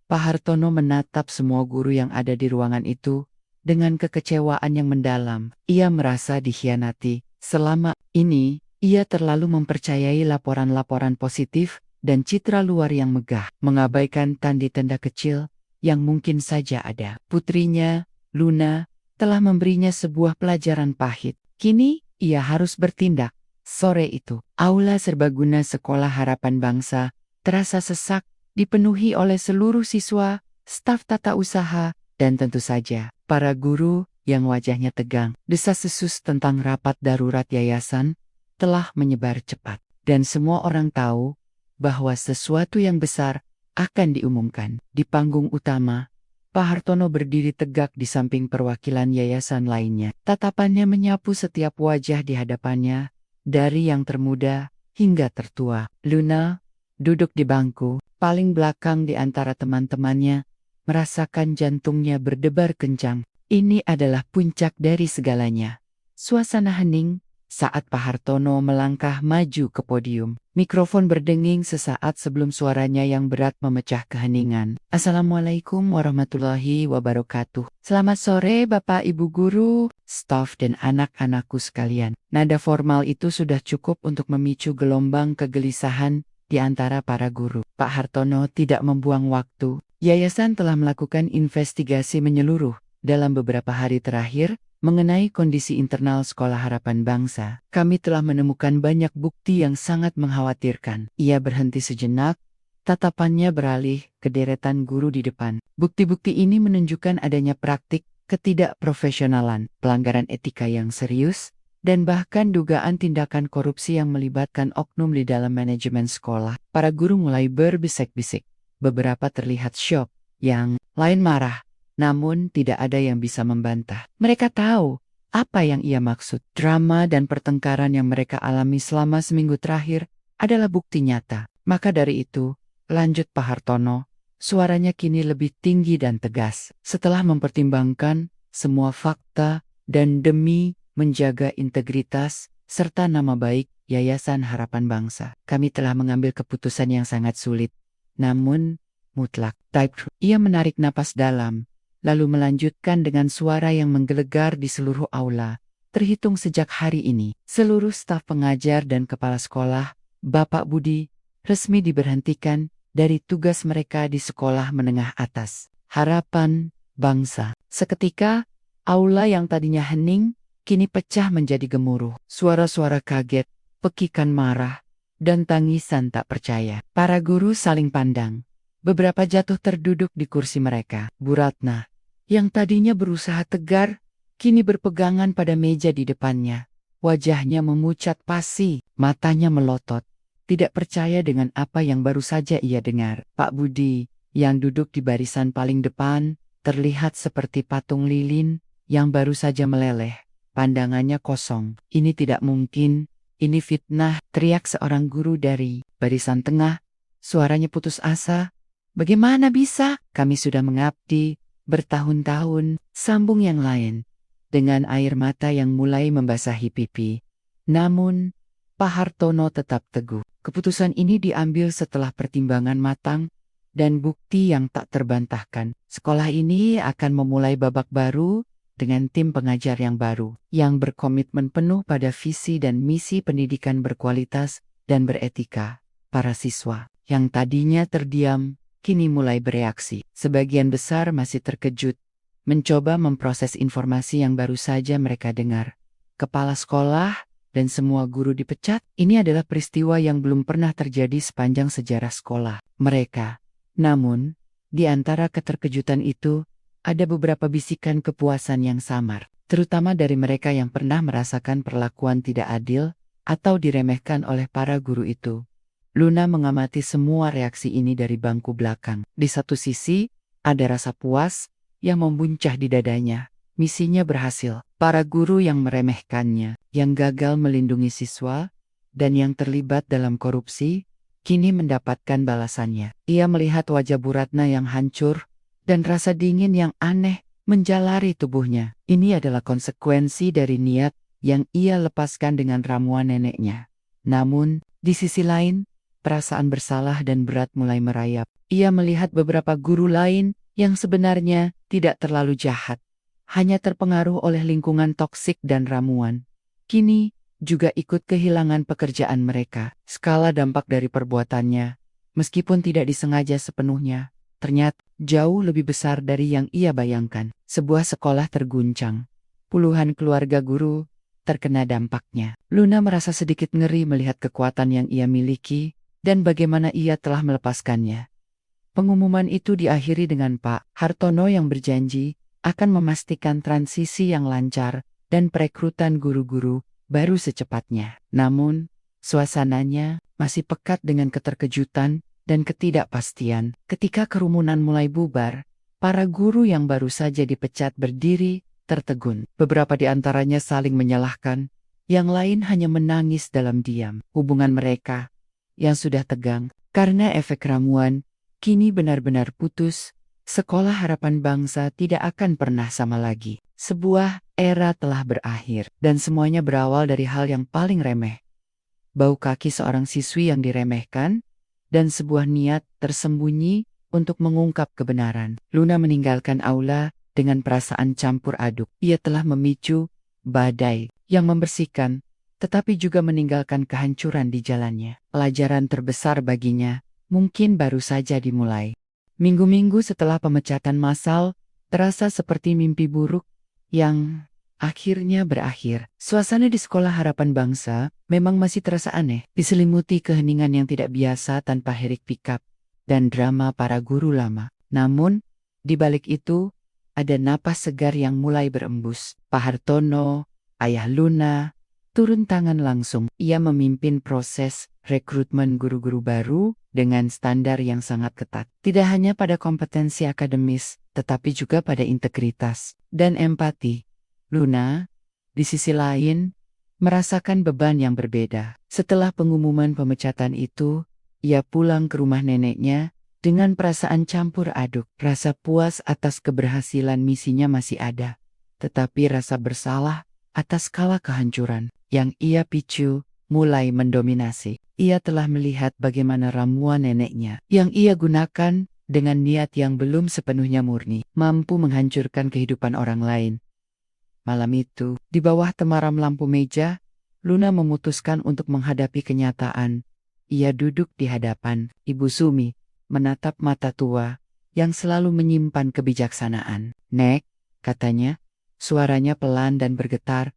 Pak Hartono menatap semua guru yang ada di ruangan itu dengan kekecewaan yang mendalam. Ia merasa dikhianati. Selama ini, ia terlalu mempercayai laporan-laporan positif dan citra luar yang megah, mengabaikan tanda-tanda kecil yang mungkin saja ada. Putrinya, Luna, telah memberinya sebuah pelajaran pahit. Kini, ia harus bertindak. Sore itu, aula serbaguna Sekolah Harapan Bangsa terasa sesak, dipenuhi oleh seluruh siswa, staf tata usaha, dan tentu saja para guru yang wajahnya tegang. Desas-desus tentang rapat darurat yayasan telah menyebar cepat, dan semua orang tahu bahwa sesuatu yang besar akan diumumkan. Di panggung utama, Pak Hartono berdiri tegak di samping perwakilan yayasan lainnya. Tatapannya menyapu setiap wajah di hadapannya, dari yang termuda hingga tertua. Luna, duduk di bangku paling belakang di antara teman-temannya, merasakan jantungnya berdebar kencang. Ini adalah puncak dari segalanya. Suasana hening saat Pak Hartono melangkah maju ke podium. Mikrofon berdenging sesaat sebelum suaranya yang berat memecah keheningan. "Assalamualaikum warahmatullahi wabarakatuh. Selamat sore Bapak Ibu Guru, staf dan anak-anakku sekalian." Nada formal itu sudah cukup untuk memicu gelombang kegelisahan di antara para guru. Pak Hartono tidak membuang waktu. Yayasan telah melakukan investigasi menyeluruh dalam beberapa hari terakhir mengenai kondisi internal Sekolah Harapan Bangsa. "Kami telah menemukan banyak bukti yang sangat mengkhawatirkan." Ia berhenti sejenak, tatapannya beralih ke deretan guru di depan. "Bukti-bukti ini menunjukkan adanya praktik ketidakprofesionalan, pelanggaran etika yang serius, dan bahkan dugaan tindakan korupsi yang melibatkan oknum di dalam manajemen sekolah." Para guru mulai berbisik-bisik. Beberapa terlihat syok, yang lain marah. Namun tidak ada yang bisa membantah. Mereka tahu apa yang ia maksud. Drama dan pertengkaran yang mereka alami selama seminggu terakhir adalah bukti nyata. Maka dari itu, lanjut Pak Hartono, suaranya kini lebih tinggi dan tegas. "Setelah mempertimbangkan semua fakta dan demi menjaga integritas serta nama baik Yayasan Harapan Bangsa, kami telah mengambil keputusan yang sangat sulit, namun mutlak." Ia menarik napas dalam, lalu melanjutkan dengan suara yang menggelegar di seluruh aula. "Terhitung sejak hari ini, seluruh staf pengajar dan kepala sekolah, Bapak Budi, resmi diberhentikan dari tugas mereka di sekolah menengah atas Harapan Bangsa." Seketika, aula yang tadinya hening, kini pecah menjadi gemuruh. Suara-suara kaget, pekikan marah, dan tangisan tak percaya. Para guru saling pandang. Beberapa jatuh terduduk di kursi mereka. Bu Ratna, yang tadinya berusaha tegar, kini berpegangan pada meja di depannya. Wajahnya memucat pasi, matanya melotot. Tidak percaya dengan apa yang baru saja ia dengar. Pak Budi, yang duduk di barisan paling depan, terlihat seperti patung lilin yang baru saja meleleh. Pandangannya kosong. "Ini tidak mungkin, ini fitnah," teriak seorang guru dari barisan tengah. Suaranya putus asa. "Bagaimana bisa? Kami sudah mengabdi bertahun-tahun," sambung yang lain, dengan air mata yang mulai membasahi pipi. Namun, Pak Hartono tetap teguh. Keputusan ini diambil setelah pertimbangan matang dan bukti yang tak terbantahkan. Sekolah ini akan memulai babak baru dengan tim pengajar yang baru, yang berkomitmen penuh pada visi dan misi pendidikan berkualitas dan beretika. Para siswa yang tadinya terdiam, kini mulai bereaksi. Sebagian besar masih terkejut, mencoba memproses informasi yang baru saja mereka dengar. Kepala sekolah dan semua guru dipecat. Ini adalah peristiwa yang belum pernah terjadi sepanjang sejarah sekolah mereka. Namun, di antara keterkejutan itu, ada beberapa bisikan kepuasan yang samar, terutama dari mereka yang pernah merasakan perlakuan tidak adil atau diremehkan oleh para guru itu. Luna mengamati semua reaksi ini dari bangku belakang. Di satu sisi, ada rasa puas yang membuncah di dadanya. Misinya berhasil. Para guru yang meremehkannya, yang gagal melindungi siswa, dan yang terlibat dalam korupsi, kini mendapatkan balasannya. Ia melihat wajah Bu Ratna yang hancur, dan rasa dingin yang aneh menjalari tubuhnya. Ini adalah konsekuensi dari niat yang ia lepaskan dengan ramuan neneknya. Namun, di sisi lain, perasaan bersalah dan berat mulai merayap. Ia melihat beberapa guru lain yang sebenarnya tidak terlalu jahat, hanya terpengaruh oleh lingkungan toksik dan ramuan. Kini, juga ikut kehilangan pekerjaan mereka. Skala dampak dari perbuatannya, meskipun tidak disengaja sepenuhnya, ternyata jauh lebih besar dari yang ia bayangkan. Sebuah sekolah terguncang. Puluhan keluarga guru terkena dampaknya. Luna merasa sedikit ngeri melihat kekuatan yang ia miliki dan bagaimana ia telah melepaskannya. Pengumuman itu diakhiri dengan Pak Hartono yang berjanji akan memastikan transisi yang lancar dan perekrutan guru-guru baru secepatnya. Namun, suasananya masih pekat dengan keterkejutan dan ketidakpastian. Ketika kerumunan mulai bubar, para guru yang baru saja dipecat berdiri, tertegun. Beberapa di antaranya saling menyalahkan, yang lain hanya menangis dalam diam. Hubungan mereka, yang sudah tegang karena efek ramuan, kini benar-benar putus. Sekolah Harapan Bangsa tidak akan pernah sama lagi. Sebuah era telah berakhir, dan semuanya berawal dari hal yang paling remeh. Bau kaki seorang siswi yang diremehkan, dan sebuah niat tersembunyi untuk mengungkap kebenaran. Luna meninggalkan aula dengan perasaan campur aduk. Ia telah memicu badai yang membersihkan, tetapi juga meninggalkan kehancuran di jalannya. Pelajaran terbesar baginya mungkin baru saja dimulai. Minggu-minggu setelah pemecatan massal, terasa seperti mimpi buruk yang akhirnya berakhir. Suasana di Sekolah Harapan Bangsa memang masih terasa aneh, diselimuti keheningan yang tidak biasa tanpa hiruk pikuk dan drama para guru lama. Namun, di balik itu, ada napas segar yang mulai berembus. Pak Hartono, ayah Luna, turun tangan langsung. Ia memimpin proses rekrutmen guru-guru baru dengan standar yang sangat ketat. Tidak hanya pada kompetensi akademis, tetapi juga pada integritas dan empati. Luna, di sisi lain, merasakan beban yang berbeda. Setelah pengumuman pemecatan itu, ia pulang ke rumah neneknya dengan perasaan campur aduk. Rasa puas atas keberhasilan misinya masih ada, tetapi rasa bersalah atas skala kehancuran yang ia picu mulai mendominasi. Ia telah melihat bagaimana ramuan neneknya yang ia gunakan dengan niat yang belum sepenuhnya murni, mampu menghancurkan kehidupan orang lain. Malam itu, di bawah temaram lampu meja, Luna memutuskan untuk menghadapi kenyataan. Ia duduk di hadapan Ibu Sumi, menatap mata tua yang selalu menyimpan kebijaksanaan. "Nek," katanya, suaranya pelan dan bergetar,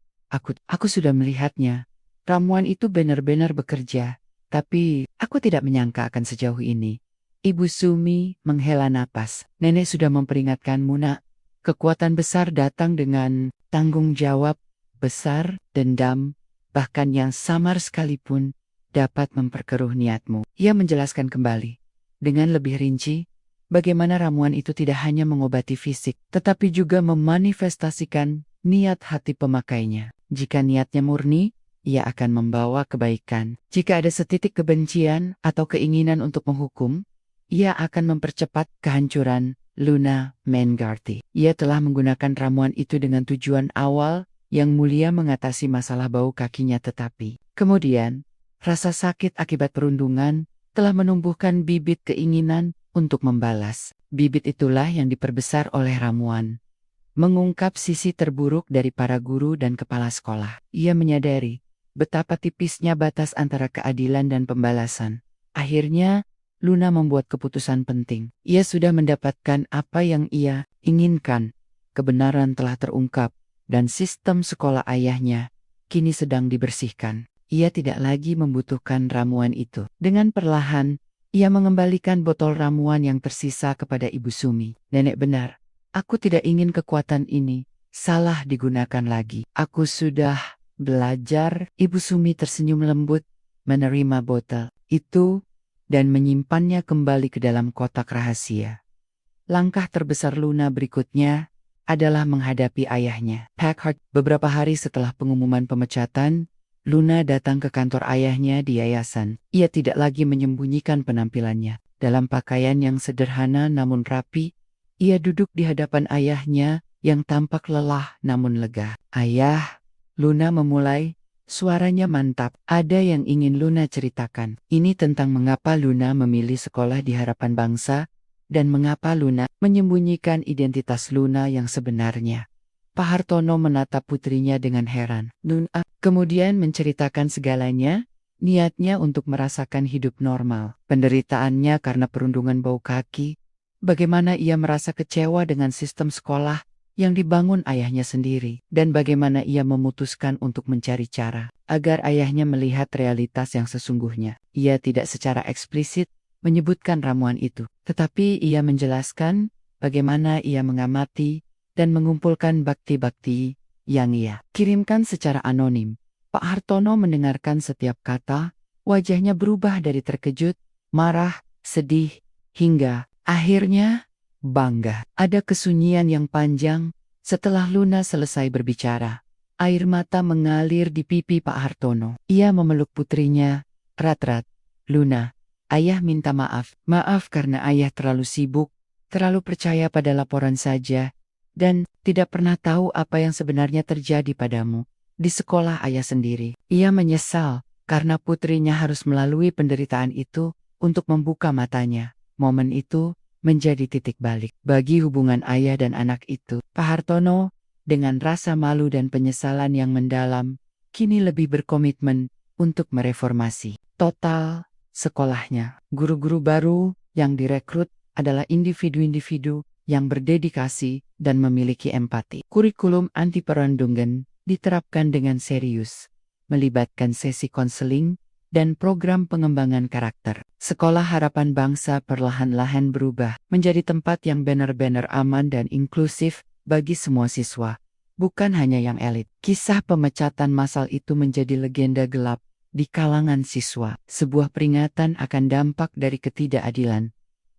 aku sudah melihatnya. Ramuan itu benar-benar bekerja, tapi aku tidak menyangka akan sejauh ini." Ibu Sumi menghela napas. "Nenek sudah memperingatkanmu, Nak. Kekuatan besar datang dengan tanggung jawab besar, dendam, bahkan yang samar sekalipun dapat memperkeruh niatmu." Ia menjelaskan kembali, dengan lebih rinci, bagaimana ramuan itu tidak hanya mengobati fisik, tetapi juga memanifestasikan niat hati pemakainya. Jika niatnya murni, ia akan membawa kebaikan. Jika ada setitik kebencian atau keinginan untuk menghukum, ia akan mempercepat kehancuran. Luna Mengarti. Ia telah menggunakan ramuan itu dengan tujuan awal yang mulia, mengatasi masalah bau kakinya, tetapi kemudian rasa sakit akibat perundungan telah menumbuhkan bibit keinginan untuk membalas. Bibit itulah yang diperbesar oleh ramuan. mengungkap sisi terburuk dari para guru dan kepala sekolah. Ia menyadari betapa tipisnya batas antara keadilan dan pembalasan. Akhirnya, Luna membuat keputusan penting. Ia sudah mendapatkan apa yang ia inginkan. Kebenaran telah terungkap, dan sistem sekolah ayahnya kini sedang dibersihkan. Ia tidak lagi membutuhkan ramuan itu. Dengan perlahan, ia mengembalikan botol ramuan yang tersisa kepada Ibu Sumi. Nenek benar, aku tidak ingin kekuatan ini salah digunakan lagi. Aku sudah belajar. Ibu Sumi tersenyum lembut, menerima botol itu, dan menyimpannya kembali ke dalam kotak rahasia. Langkah terbesar Luna berikutnya adalah menghadapi ayahnya, Packard. Beberapa hari setelah pengumuman pemecatan, Luna datang ke kantor ayahnya di yayasan. Ia tidak lagi menyembunyikan penampilannya. Dalam pakaian yang sederhana namun rapi, ia duduk di hadapan ayahnya yang tampak lelah namun lega. Ayah, Luna memulai, suaranya mantap. Ada yang ingin Luna ceritakan. Ini tentang mengapa Luna memilih sekolah di Harapan Bangsa, dan mengapa Luna menyembunyikan identitas Luna yang sebenarnya. Pak Hartono menatap putrinya dengan heran. Luna kemudian menceritakan segalanya, niatnya untuk merasakan hidup normal. Penderitaannya karena perundungan bau kaki, bagaimana ia merasa kecewa dengan sistem sekolah yang dibangun ayahnya sendiri, dan bagaimana ia memutuskan untuk mencari cara agar ayahnya melihat realitas yang sesungguhnya. Ia tidak secara eksplisit menyebutkan ramuan itu, tetapi ia menjelaskan bagaimana ia mengamati dan mengumpulkan bakti-bakti yang ia kirimkan secara anonim. Pak Hartono mendengarkan setiap kata, wajahnya berubah dari terkejut, marah, sedih, hingga akhirnya bangga. Ada kesunyian yang panjang setelah Luna selesai berbicara. Air mata mengalir di pipi Pak Hartono. Ia memeluk putrinya, erat-erat. Luna, ayah minta maaf. Maaf karena ayah terlalu sibuk, terlalu percaya pada laporan saja, dan tidak pernah tahu apa yang sebenarnya terjadi padamu di sekolah ayah sendiri. Ia menyesal karena putrinya harus melalui penderitaan itu untuk membuka matanya. Momen itu menjadi titik balik bagi hubungan ayah dan anak itu. Pak Hartono, dengan rasa malu dan penyesalan yang mendalam, kini lebih berkomitmen untuk mereformasi total sekolahnya. Guru-guru baru yang direkrut adalah individu-individu yang berdedikasi dan memiliki empati. Kurikulum anti perundungan diterapkan dengan serius, melibatkan sesi konseling dan program pengembangan karakter. Sekolah Harapan Bangsa perlahan-lahan berubah menjadi tempat yang benar-benar aman dan inklusif bagi semua siswa, bukan hanya yang elit. Kisah pemecatan massal itu menjadi legenda gelap di kalangan siswa, sebuah peringatan akan dampak dari ketidakadilan.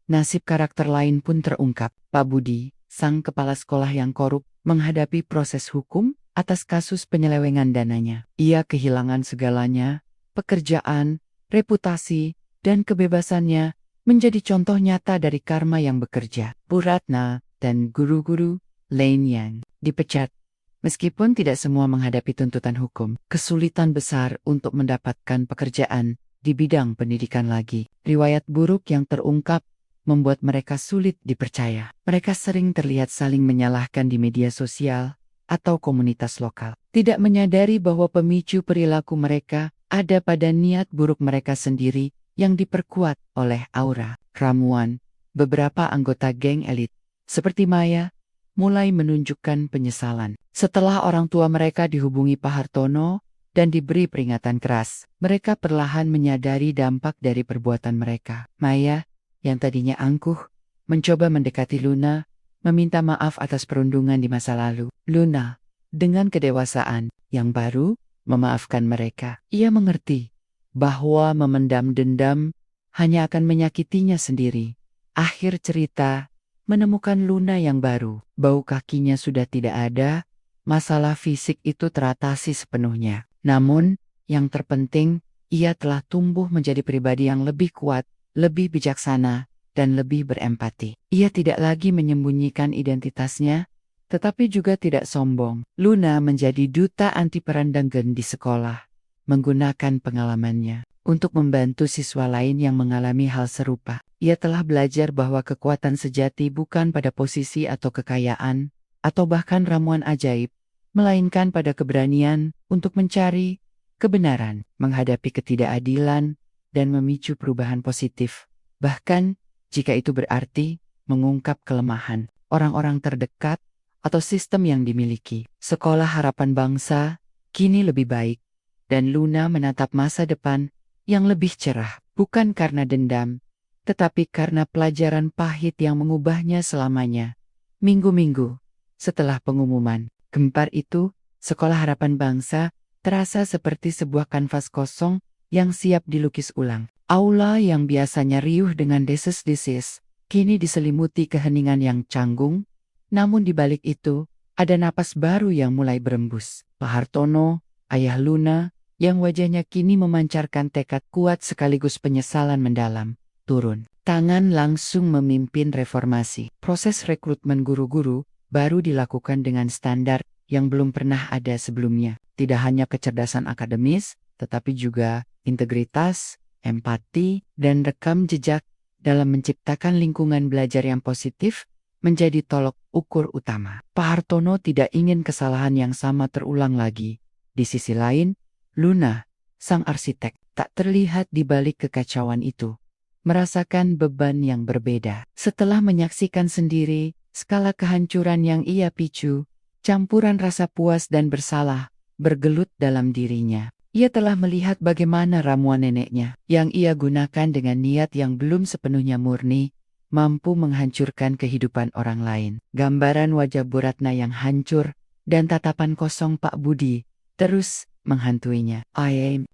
Nasib karakter lain pun terungkap. Pak Budi, sang kepala sekolah yang korup, menghadapi proses hukum atas kasus penyelewengan dananya. Ia kehilangan segalanya, pekerjaan, reputasi, dan kebebasannya menjadi contoh nyata dari karma yang bekerja. Bu Ratna dan guru-guru lain yang dipecat. Meskipun tidak semua menghadapi tuntutan hukum, kesulitan besar untuk mendapatkan pekerjaan di bidang pendidikan lagi. Riwayat buruk yang terungkap membuat mereka sulit dipercaya. Mereka sering terlihat saling menyalahkan di media sosial atau komunitas lokal, tidak menyadari bahwa pemicu perilaku mereka ada pada niat buruk mereka sendiri yang diperkuat oleh aura ramuan. Beberapa anggota geng elit, seperti Maya, mulai menunjukkan penyesalan. Setelah orang tua mereka dihubungi Pak Hartono dan diberi peringatan keras, mereka perlahan menyadari dampak dari perbuatan mereka. Maya, yang tadinya angkuh, mencoba mendekati Luna, meminta maaf atas perundungan di masa lalu. Luna, dengan kedewasaan yang baru, memaafkan mereka. Ia mengerti bahwa memendam dendam hanya akan menyakitinya sendiri. Akhir cerita, menemukan Luna yang baru. Bau kakinya sudah tidak ada, masalah fisik itu teratasi sepenuhnya. Namun, yang terpenting, ia telah tumbuh menjadi pribadi yang lebih kuat, lebih bijaksana, dan lebih berempati. Ia tidak lagi menyembunyikan identitasnya, tetapi juga tidak sombong. Luna menjadi duta anti perundungan di sekolah, menggunakan pengalamannya untuk membantu siswa lain yang mengalami hal serupa. Ia telah belajar bahwa kekuatan sejati bukan pada posisi atau kekayaan, atau bahkan ramuan ajaib, melainkan pada keberanian untuk mencari kebenaran, menghadapi ketidakadilan, dan memicu perubahan positif. Bahkan, jika itu berarti mengungkap kelemahan orang-orang terdekat atau sistem yang dimiliki. Sekolah Harapan Bangsa kini lebih baik, dan Luna menatap masa depan yang lebih cerah, bukan karena dendam, tetapi karena pelajaran pahit yang mengubahnya selamanya. Minggu-minggu setelah pengumuman gempar itu, Sekolah Harapan Bangsa terasa seperti sebuah kanvas kosong yang siap dilukis ulang. Aula yang biasanya riuh dengan deses-desis, kini diselimuti keheningan yang canggung, namun di balik itu, ada napas baru yang mulai berembus. Pak Hartono, ayah Luna, yang wajahnya kini memancarkan tekad kuat sekaligus penyesalan mendalam, turun tangan langsung memimpin reformasi. Proses rekrutmen guru-guru baru dilakukan dengan standar yang belum pernah ada sebelumnya. Tidak hanya kecerdasan akademis, tetapi juga integritas, empati, dan rekam jejak dalam menciptakan lingkungan belajar yang positif menjadi tolok ukur utama. Pak Hartono tidak ingin kesalahan yang sama terulang lagi. Di sisi lain, Luna, sang arsitek, tak terlihat di balik kekacauan itu, merasakan beban yang berbeda. Setelah menyaksikan sendiri skala kehancuran yang ia picu, campuran rasa puas dan bersalah bergelut dalam dirinya. Ia telah melihat bagaimana ramuan neneknya yang ia gunakan dengan niat yang belum sepenuhnya murni, mampu menghancurkan kehidupan orang lain. Gambaran wajah Bu Ratna yang hancur dan tatapan kosong Pak Budi terus menghantuinya.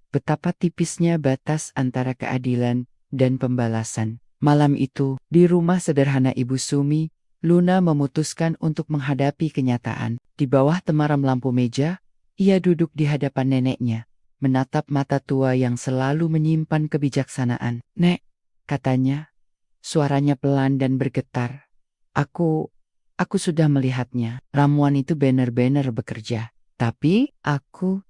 Betapa tipisnya batas antara keadilan dan pembalasan. Malam itu, di rumah sederhana Ibu Sumi, Luna memutuskan untuk menghadapi kenyataan. Di bawah temaram lampu meja, ia duduk di hadapan neneknya, menatap mata tua yang selalu menyimpan kebijaksanaan. "Nek," katanya, suaranya pelan dan bergetar. Aku sudah melihatnya. Ramuan itu benar-benar bekerja. Tapi aku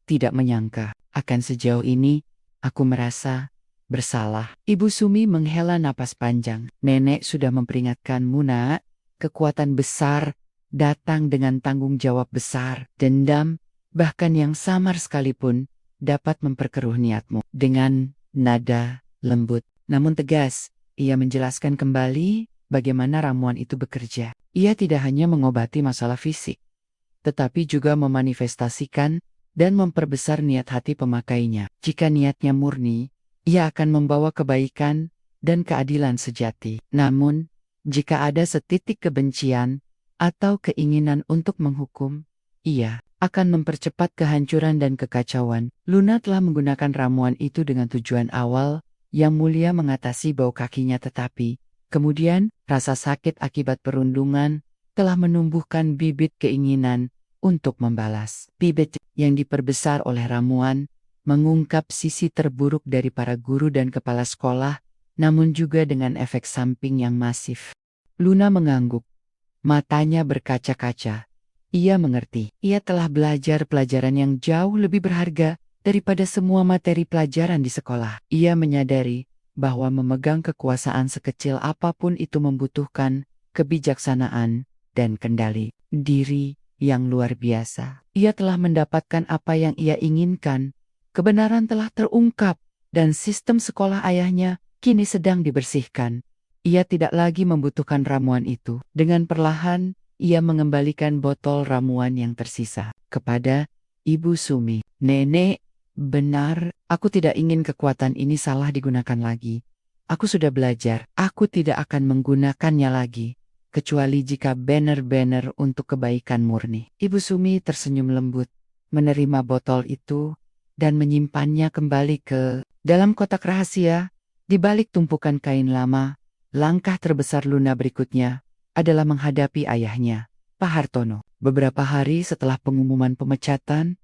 tidak menyangka akan sejauh ini. Aku merasa bersalah." Ibu Sumi menghela napas panjang. "Nenek sudah memperingatkanmu, Nak. Kekuatan besar datang dengan tanggung jawab besar. Dendam, bahkan yang samar sekalipun, dapat memperkeruh niatmu." Dengan nada lembut namun tegas, ia menjelaskan kembali bagaimana ramuan itu bekerja. Ia tidak hanya mengobati masalah fisik, tetapi juga memanifestasikan dan memperbesar niat hati pemakainya. Jika niatnya murni, ia akan membawa kebaikan dan keadilan sejati. Namun, jika ada setitik kebencian atau keinginan untuk menghukum, ia akan mempercepat kehancuran dan kekacauan. Luna telah menggunakan ramuan itu dengan tujuan awal yang mulia, mengatasi bau kakinya, tetapi kemudian rasa sakit akibat perundungan telah menumbuhkan bibit keinginan untuk membalas. Bibit yang diperbesar oleh ramuan mengungkap sisi terburuk dari para guru dan kepala sekolah, namun juga dengan efek samping yang masif. Luna mengangguk, matanya berkaca-kaca. Ia mengerti, ia telah belajar pelajaran yang jauh lebih berharga daripada semua materi pelajaran di sekolah. Ia menyadari bahwa memegang kekuasaan sekecil apapun itu membutuhkan kebijaksanaan dan kendali diri yang luar biasa. Ia telah mendapatkan apa yang ia inginkan. Kebenaran telah terungkap, dan sistem sekolah ayahnya kini sedang dibersihkan. Ia tidak lagi membutuhkan ramuan itu. Dengan perlahan, ia mengembalikan botol ramuan yang tersisa kepada Ibu Sumi. "Nenek, benar, aku tidak ingin kekuatan ini salah digunakan lagi. Aku sudah belajar, aku tidak akan menggunakannya lagi, kecuali jika benar-benar untuk kebaikan murni." Ibu Sumi tersenyum lembut, menerima botol itu, dan menyimpannya kembali ke dalam kotak rahasia. Di balik tumpukan kain lama, langkah terbesar Luna berikutnya adalah menghadapi ayahnya, Pak Hartono. Beberapa hari setelah pengumuman pemecatan,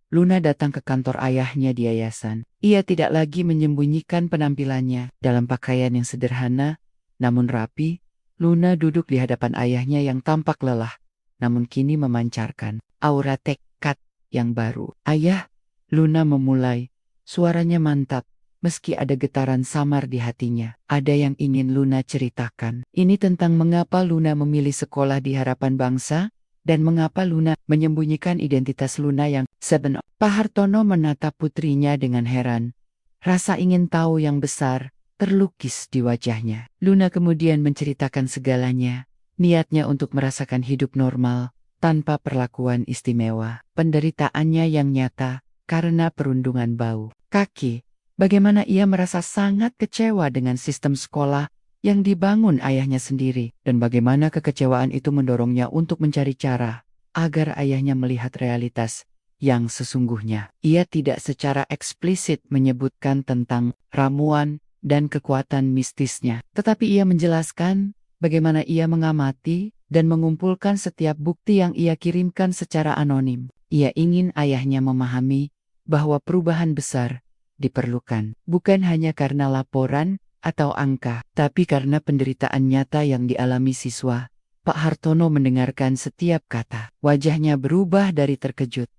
Luna datang ke kantor ayahnya di yayasan. Ia tidak lagi menyembunyikan penampilannya. Dalam pakaian yang sederhana, namun rapi, Luna duduk di hadapan ayahnya yang tampak lelah, namun kini memancarkan aura tekad yang baru. "Ayah," Luna memulai, suaranya mantap, meski ada getaran samar di hatinya. Ada yang ingin Luna ceritakan. Ini tentang mengapa Luna memilih sekolah di Harapan Bangsa, Dan mengapa Luna menyembunyikan identitas Luna yang sebenar? Pak Hartono menatap putrinya dengan heran. Rasa ingin tahu yang besar terlukis di wajahnya. Luna kemudian menceritakan segalanya, niatnya untuk merasakan hidup normal, tanpa perlakuan istimewa. Penderitaannya yang nyata, karena perundungan bau kaki. Bagaimana ia merasa sangat kecewa dengan sistem sekolah yang dibangun ayahnya sendiri, dan bagaimana kekecewaan itu mendorongnya untuk mencari cara agar ayahnya melihat realitas yang sesungguhnya. Ia tidak secara eksplisit menyebutkan tentang ramuan dan kekuatan mistisnya, tetapi ia menjelaskan bagaimana ia mengamati dan mengumpulkan setiap bukti yang ia kirimkan secara anonim. Ia ingin ayahnya memahami bahwa perubahan besar diperlukan, bukan hanya karena laporan atau angka, tapi karena penderitaan nyata yang dialami siswa. Pak Hartono mendengarkan setiap kata. Wajahnya berubah dari terkejut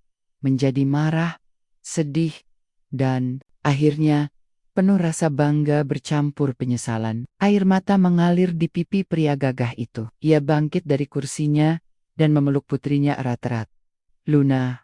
menjadi marah, sedih, dan akhirnya penuh rasa bangga bercampur penyesalan. Air mata mengalir di pipi pria gagah itu. Ia bangkit dari kursinya dan memeluk putrinya erat-erat. Luna,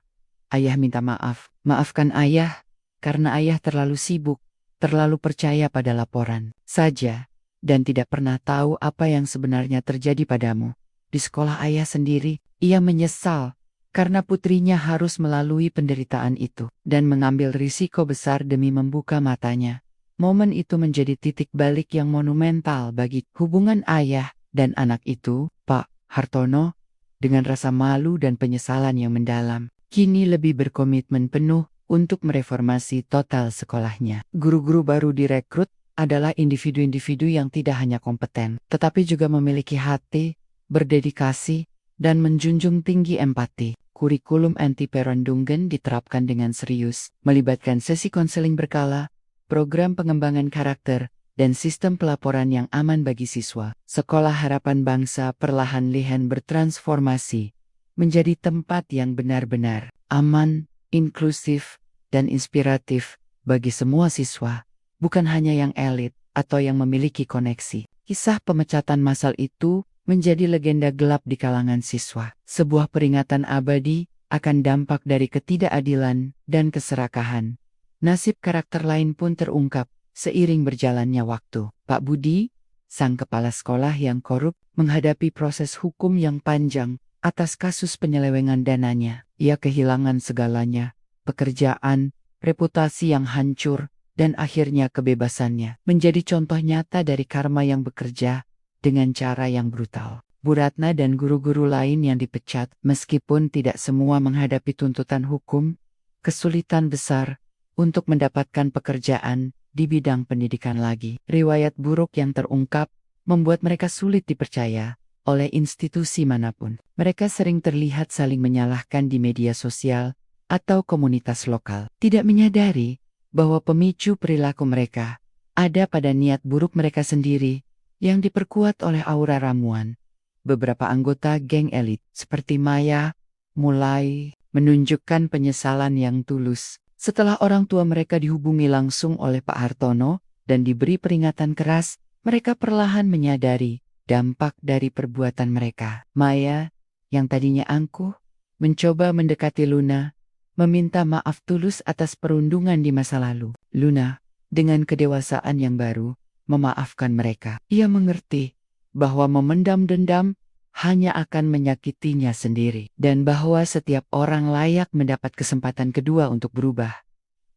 ayah minta maaf. Maafkan ayah, karena ayah terlalu sibuk, terlalu percaya pada laporan saja, dan tidak pernah tahu apa yang sebenarnya terjadi padamu. Di sekolah ayah sendiri, ia menyesal karena putrinya harus melalui penderitaan itu dan mengambil risiko besar demi membuka matanya. Momen itu menjadi titik balik yang monumental bagi hubungan ayah dan anak itu. Pak Hartono, dengan rasa malu dan penyesalan yang mendalam, kini lebih berkomitmen penuh untuk mereformasi total sekolahnya. Guru-guru baru direkrut adalah individu-individu yang tidak hanya kompeten, tetapi juga memiliki hati, berdedikasi, dan menjunjung tinggi empati. Kurikulum anti-perundungan diterapkan dengan serius, melibatkan sesi konseling berkala, program pengembangan karakter, dan sistem pelaporan yang aman bagi siswa. Sekolah Harapan Bangsa perlahan-lahan bertransformasi menjadi tempat yang benar-benar aman, inklusif, dan inspiratif bagi semua siswa, bukan hanya yang elit atau yang memiliki koneksi. Kisah pemecatan massal itu menjadi legenda gelap di kalangan siswa, sebuah peringatan abadi akan dampak dari ketidakadilan dan keserakahan. Nasib karakter lain pun terungkap seiring berjalannya waktu. Pak Budi, sang kepala sekolah yang korup, menghadapi proses hukum yang panjang atas kasus penyelewengan dananya. Ia kehilangan segalanya, pekerjaan, reputasi yang hancur, dan akhirnya kebebasannya. Menjadi contoh nyata dari karma yang bekerja dengan cara yang brutal. Bu Ratna dan guru-guru lain yang dipecat, meskipun tidak semua menghadapi tuntutan hukum, kesulitan besar untuk mendapatkan pekerjaan di bidang pendidikan lagi. Riwayat buruk yang terungkap membuat mereka sulit dipercaya oleh institusi manapun. Mereka sering terlihat saling menyalahkan di media sosial atau komunitas lokal, tidak menyadari bahwa pemicu perilaku mereka ada pada niat buruk mereka sendiri yang diperkuat oleh aura ramuan. Beberapa anggota geng elit seperti Maya mulai menunjukkan penyesalan yang tulus setelah orang tua mereka dihubungi langsung oleh Pak Hartono dan diberi peringatan keras. Mereka perlahan menyadari dampak dari perbuatan mereka. Maya, yang tadinya angkuh, mencoba mendekati Luna, meminta maaf tulus atas perundungan di masa lalu. Luna, dengan kedewasaan yang baru, memaafkan mereka. Ia mengerti bahwa memendam dendam hanya akan menyakitinya sendiri, dan bahwa setiap orang layak mendapat kesempatan kedua untuk berubah.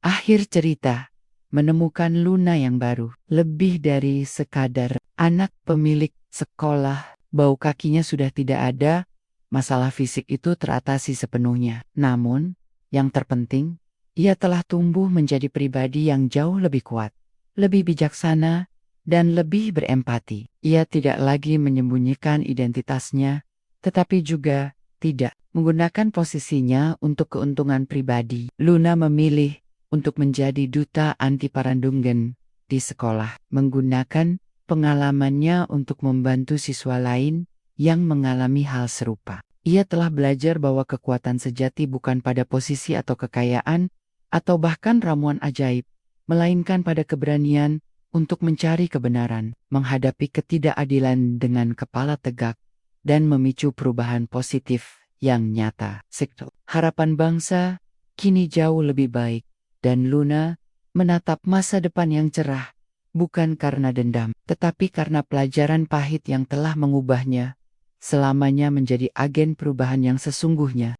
Akhir cerita, menemukan Luna yang baru, lebih dari sekadar anak pemilik sekolah. Bau kakinya sudah tidak ada, masalah fisik itu teratasi sepenuhnya. Namun, yang terpenting, ia telah tumbuh menjadi pribadi yang jauh lebih kuat, lebih bijaksana, dan lebih berempati. Ia tidak lagi menyembunyikan identitasnya, tetapi juga tidak menggunakan posisinya untuk keuntungan pribadi. Luna memilih untuk menjadi duta anti-perundungan di sekolah, menggunakan pengalamannya untuk membantu siswa lain yang mengalami hal serupa. Ia telah belajar bahwa kekuatan sejati bukan pada posisi atau kekayaan, atau bahkan ramuan ajaib, melainkan pada keberanian untuk mencari kebenaran, menghadapi ketidakadilan dengan kepala tegak, dan memicu perubahan positif yang nyata. Harapan bangsa kini jauh lebih baik, dan Luna menatap masa depan yang cerah, bukan karena dendam, tetapi karena pelajaran pahit yang telah mengubahnya selamanya menjadi agen perubahan yang sesungguhnya.